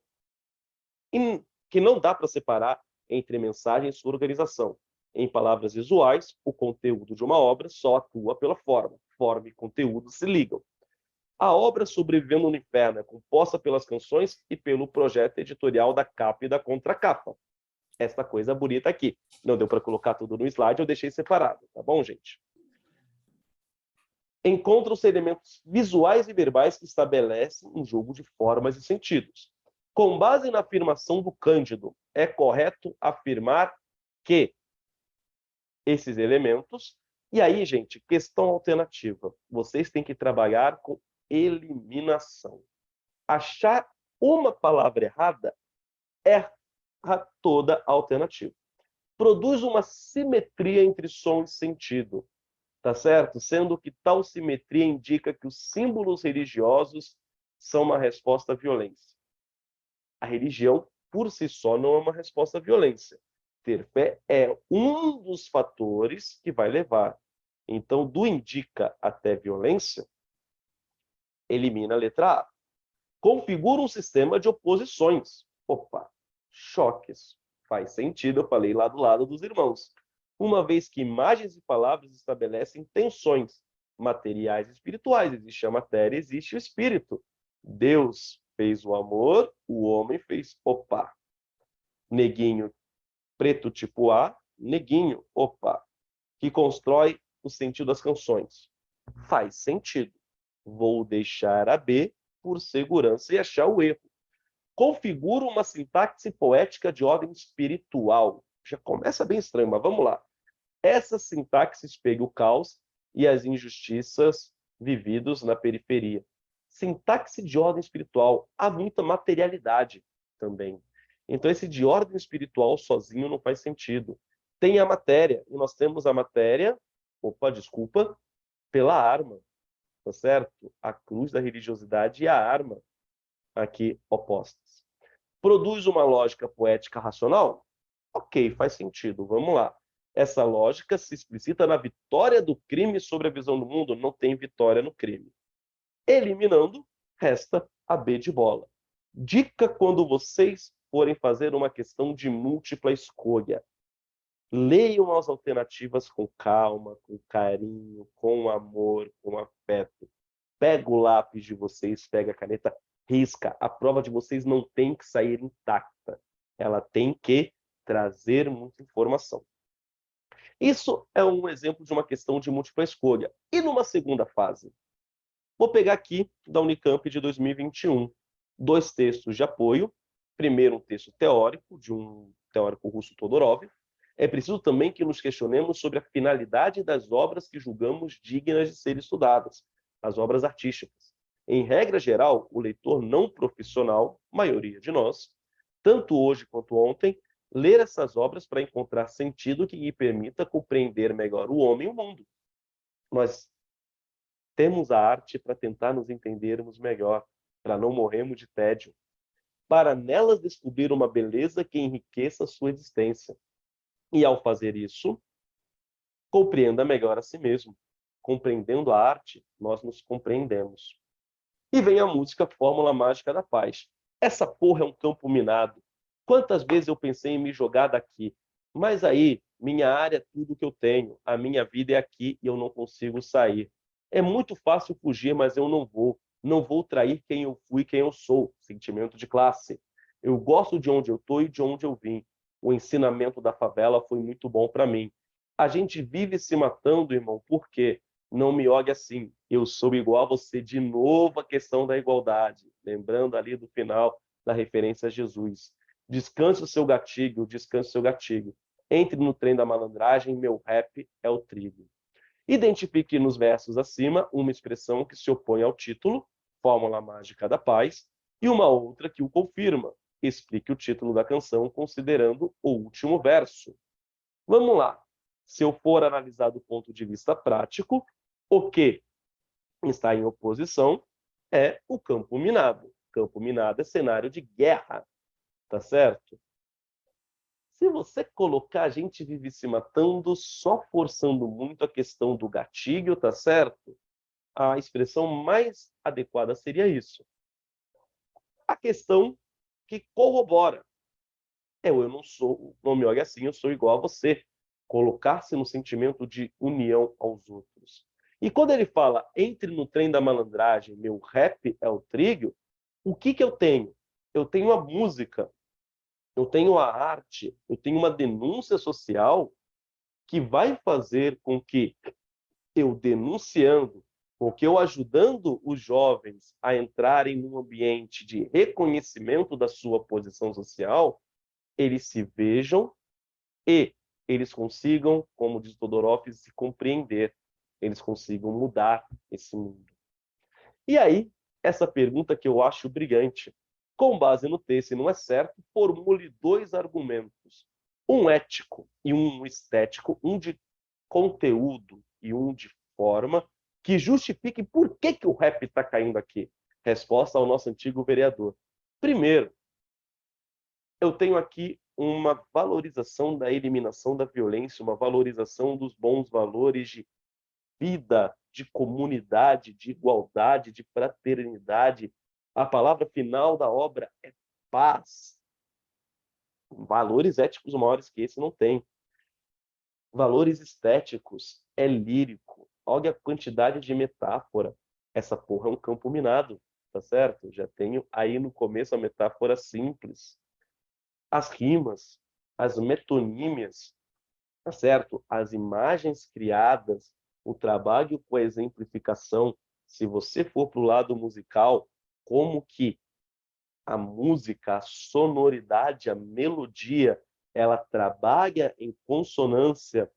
que não dá para separar entre mensagem e sua organização. Em palavras visuais, o conteúdo de uma obra só atua pela forma. Forma e conteúdo se ligam. A obra Sobrevivendo no Inferno é composta pelas canções e pelo projeto editorial da capa e da contracapa. Essa coisa bonita aqui. Não deu para colocar tudo no slide, eu deixei separado, tá bom, gente? Encontram-se elementos visuais e verbais que estabelecem um jogo de formas e sentidos. Com base na afirmação do Cândido, é correto afirmar que esses elementos. E aí, gente, questão alternativa. Vocês têm que trabalhar com eliminação. Achar uma palavra errada erra toda a alternativa. Produz uma simetria entre som e sentido, tá certo? Sendo que tal simetria indica que os símbolos religiosos são uma resposta à violência. A religião, por si só, não é uma resposta à violência. Ter fé é um dos fatores que vai levar. Então, do indica até violência, elimina a letra A. Configura um sistema de oposições. Opa, choques. Faz sentido, eu falei lá do lado dos irmãos. Uma vez que imagens e palavras estabelecem tensões materiais e espirituais. Existe a matéria, existe o espírito. Deus fez o amor, o homem fez opa. Neguinho, preto tipo A, neguinho, opa. Que constrói o sentido das canções. Faz sentido. Vou deixar a B por segurança e achar o erro. Configura uma sintaxe poética de ordem espiritual. Já começa bem estranho, mas vamos lá. Essa sintaxe espelha o caos e as injustiças vividos na periferia. Sintaxe de ordem espiritual. Há muita materialidade também. Então, esse de ordem espiritual sozinho não faz sentido. Tem a matéria, e nós temos a matéria, pela arma, tá certo? A cruz da religiosidade e a arma aqui opostas. Produz uma lógica poética racional? Ok, faz sentido, vamos lá. Essa lógica se explicita na vitória do crime sobre a visão do mundo? Não tem vitória no crime. Eliminando, resta a B de bola. Dica quando vocês forem fazer uma questão de múltipla escolha. Leiam as alternativas com calma, com carinho, com amor, com afeto. Pega o lápis de vocês, pega a caneta, risca. A prova de vocês não tem que sair intacta. Ela tem que trazer muita informação. Isso é um exemplo de uma questão de múltipla escolha. E numa segunda fase? Vou pegar aqui da Unicamp de 2021. 2 textos de apoio. Primeiro, um texto teórico, de um teórico russo, Todorov. É preciso também que nos questionemos sobre a finalidade das obras que julgamos dignas de ser estudadas, as obras artísticas. Em regra geral, o leitor não profissional, maioria de nós, tanto hoje quanto ontem, ler essas obras para encontrar sentido que lhe permita compreender melhor o homem e o mundo. Nós temos a arte para tentar nos entendermos melhor, para não morrermos de tédio, para nelas descobrir uma beleza que enriqueça a sua existência. E ao fazer isso, compreenda melhor a si mesmo. Compreendendo a arte, nós nos compreendemos. E vem a música Fórmula Mágica da Paz. Essa porra é um campo minado. Quantas vezes eu pensei em me jogar daqui? Mas aí, minha área é tudo que eu tenho. A minha vida é aqui e eu não consigo sair. É muito fácil fugir, mas eu não vou. Não vou trair quem eu fui e quem eu sou. Sentimento de classe. Eu gosto de onde eu estou e de onde eu vim. O ensinamento da favela foi muito bom para mim. A gente vive se matando, irmão, por quê? Não me olhe assim, eu sou igual a você. De novo a questão da igualdade, lembrando ali do final da referência a Jesus. Descanse o seu gatilho, descanse o seu gatilho. Entre no trem da malandragem, meu rap é o trigo. Identifique nos versos acima uma expressão que se opõe ao título, Fórmula Mágica da Paz, e uma outra que o confirma. Explique o título da canção considerando o último verso. Vamos lá. Se eu for analisar do ponto de vista prático, o que está em oposição é o campo minado. Campo minado é cenário de guerra, tá certo? Se você colocar a gente vive se matando, só forçando muito a questão do gatilho, tá certo? A expressão mais adequada seria isso. A questão que corrobora é o eu não sou, não me olhe assim, eu sou igual a você. Colocar-se no sentimento de união aos outros. E quando ele fala, entre no trem da malandragem, meu rap é o trigo, o que que eu tenho? Eu tenho a música, eu tenho a arte, eu tenho uma denúncia social que vai fazer com que eu denunciando, com que eu ajudando os jovens a entrarem num ambiente de reconhecimento da sua posição social, eles se vejam e eles consigam, como diz Todorov, se compreender, eles consigam mudar esse mundo. E aí, essa pergunta que eu acho brilhante, com base no texto, e não é certo, formule 2 argumentos, um ético e um estético, um de conteúdo e um de forma, que justifiquem por que o rap está caindo aqui. Resposta ao nosso antigo vereador. Primeiro, eu tenho aqui uma valorização da eliminação da violência, uma valorização dos bons valores de vida, de comunidade, de igualdade, de fraternidade. A palavra final da obra é paz. Valores éticos maiores que esse não tem. Valores estéticos é lírico. Olha a quantidade de metáfora. Essa porra é um campo minado, tá certo? Já tenho aí no começo a metáfora simples. As rimas, as metonímias, tá certo? As imagens criadas, o trabalho com a exemplificação. Se você for para o lado musical, como que a música, a sonoridade, a melodia, ela trabalha em consonância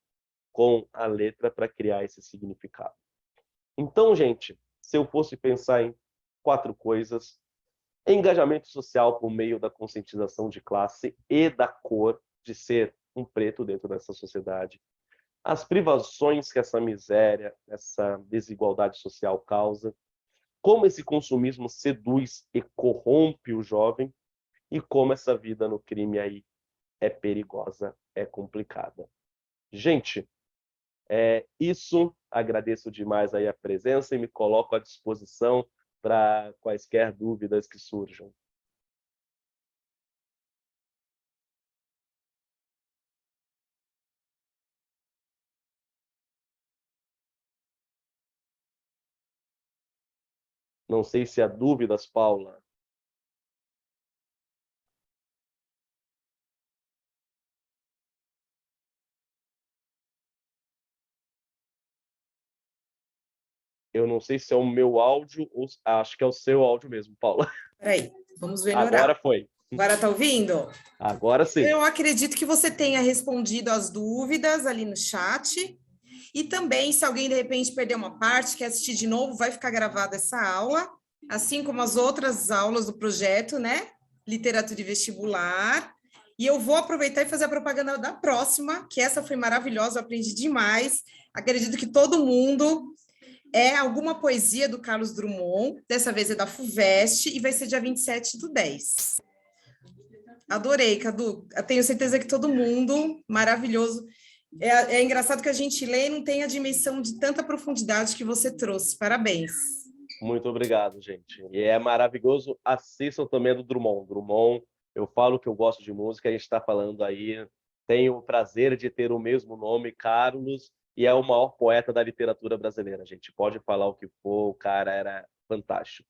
com a letra para criar esse significado. Então, gente, se eu fosse pensar em 4 coisas: engajamento social por meio da conscientização de classe e da cor, de ser um preto dentro dessa sociedade, as privações que essa miséria, essa desigualdade social causa, como esse consumismo seduz e corrompe o jovem, e como essa vida no crime aí é perigosa, é complicada. Gente, isso, agradeço demais aí a presença e me coloco à disposição para quaisquer dúvidas que surjam. Não sei se há dúvidas, Paula. Eu não sei se é o meu áudio ou acho que é o seu áudio mesmo, Paula. Peraí, vamos melhorar. Agora foi. Agora tá ouvindo? Agora sim. Eu acredito que você tenha respondido as dúvidas ali no chat. E também, se alguém de repente perdeu uma parte, quer assistir de novo, vai ficar gravada essa aula, assim como as outras aulas do projeto, né? Literatura e Vestibular. E eu vou aproveitar e fazer a propaganda da próxima, que essa foi maravilhosa, eu aprendi demais. Acredito que todo mundo é alguma poesia do Carlos Drummond, dessa vez é da FUVEST, e vai ser dia 27/10. Adorei, Cadu. Eu tenho certeza que todo mundo, maravilhoso. É engraçado que a gente lê e não tem a dimensão de tanta profundidade que você trouxe. Parabéns. Muito obrigado, gente. E é maravilhoso. Assistam também do Drummond. Drummond, eu falo que eu gosto de música, a gente está falando aí. Tenho o prazer de ter o mesmo nome, Carlos, e é o maior poeta da literatura brasileira, gente. Pode falar o que for, o cara era fantástico.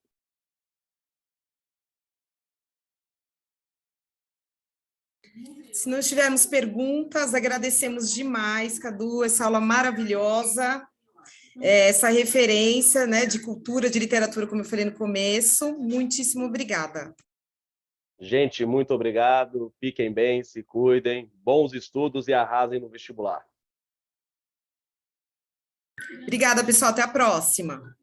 Se não tivermos perguntas, agradecemos demais, Cadu, essa aula maravilhosa, essa referência, né, de cultura, de literatura, como eu falei no começo. Muitíssimo obrigada. Gente, muito obrigado. Fiquem bem, se cuidem. Bons estudos e arrasem no vestibular. Obrigada, pessoal. Até a próxima.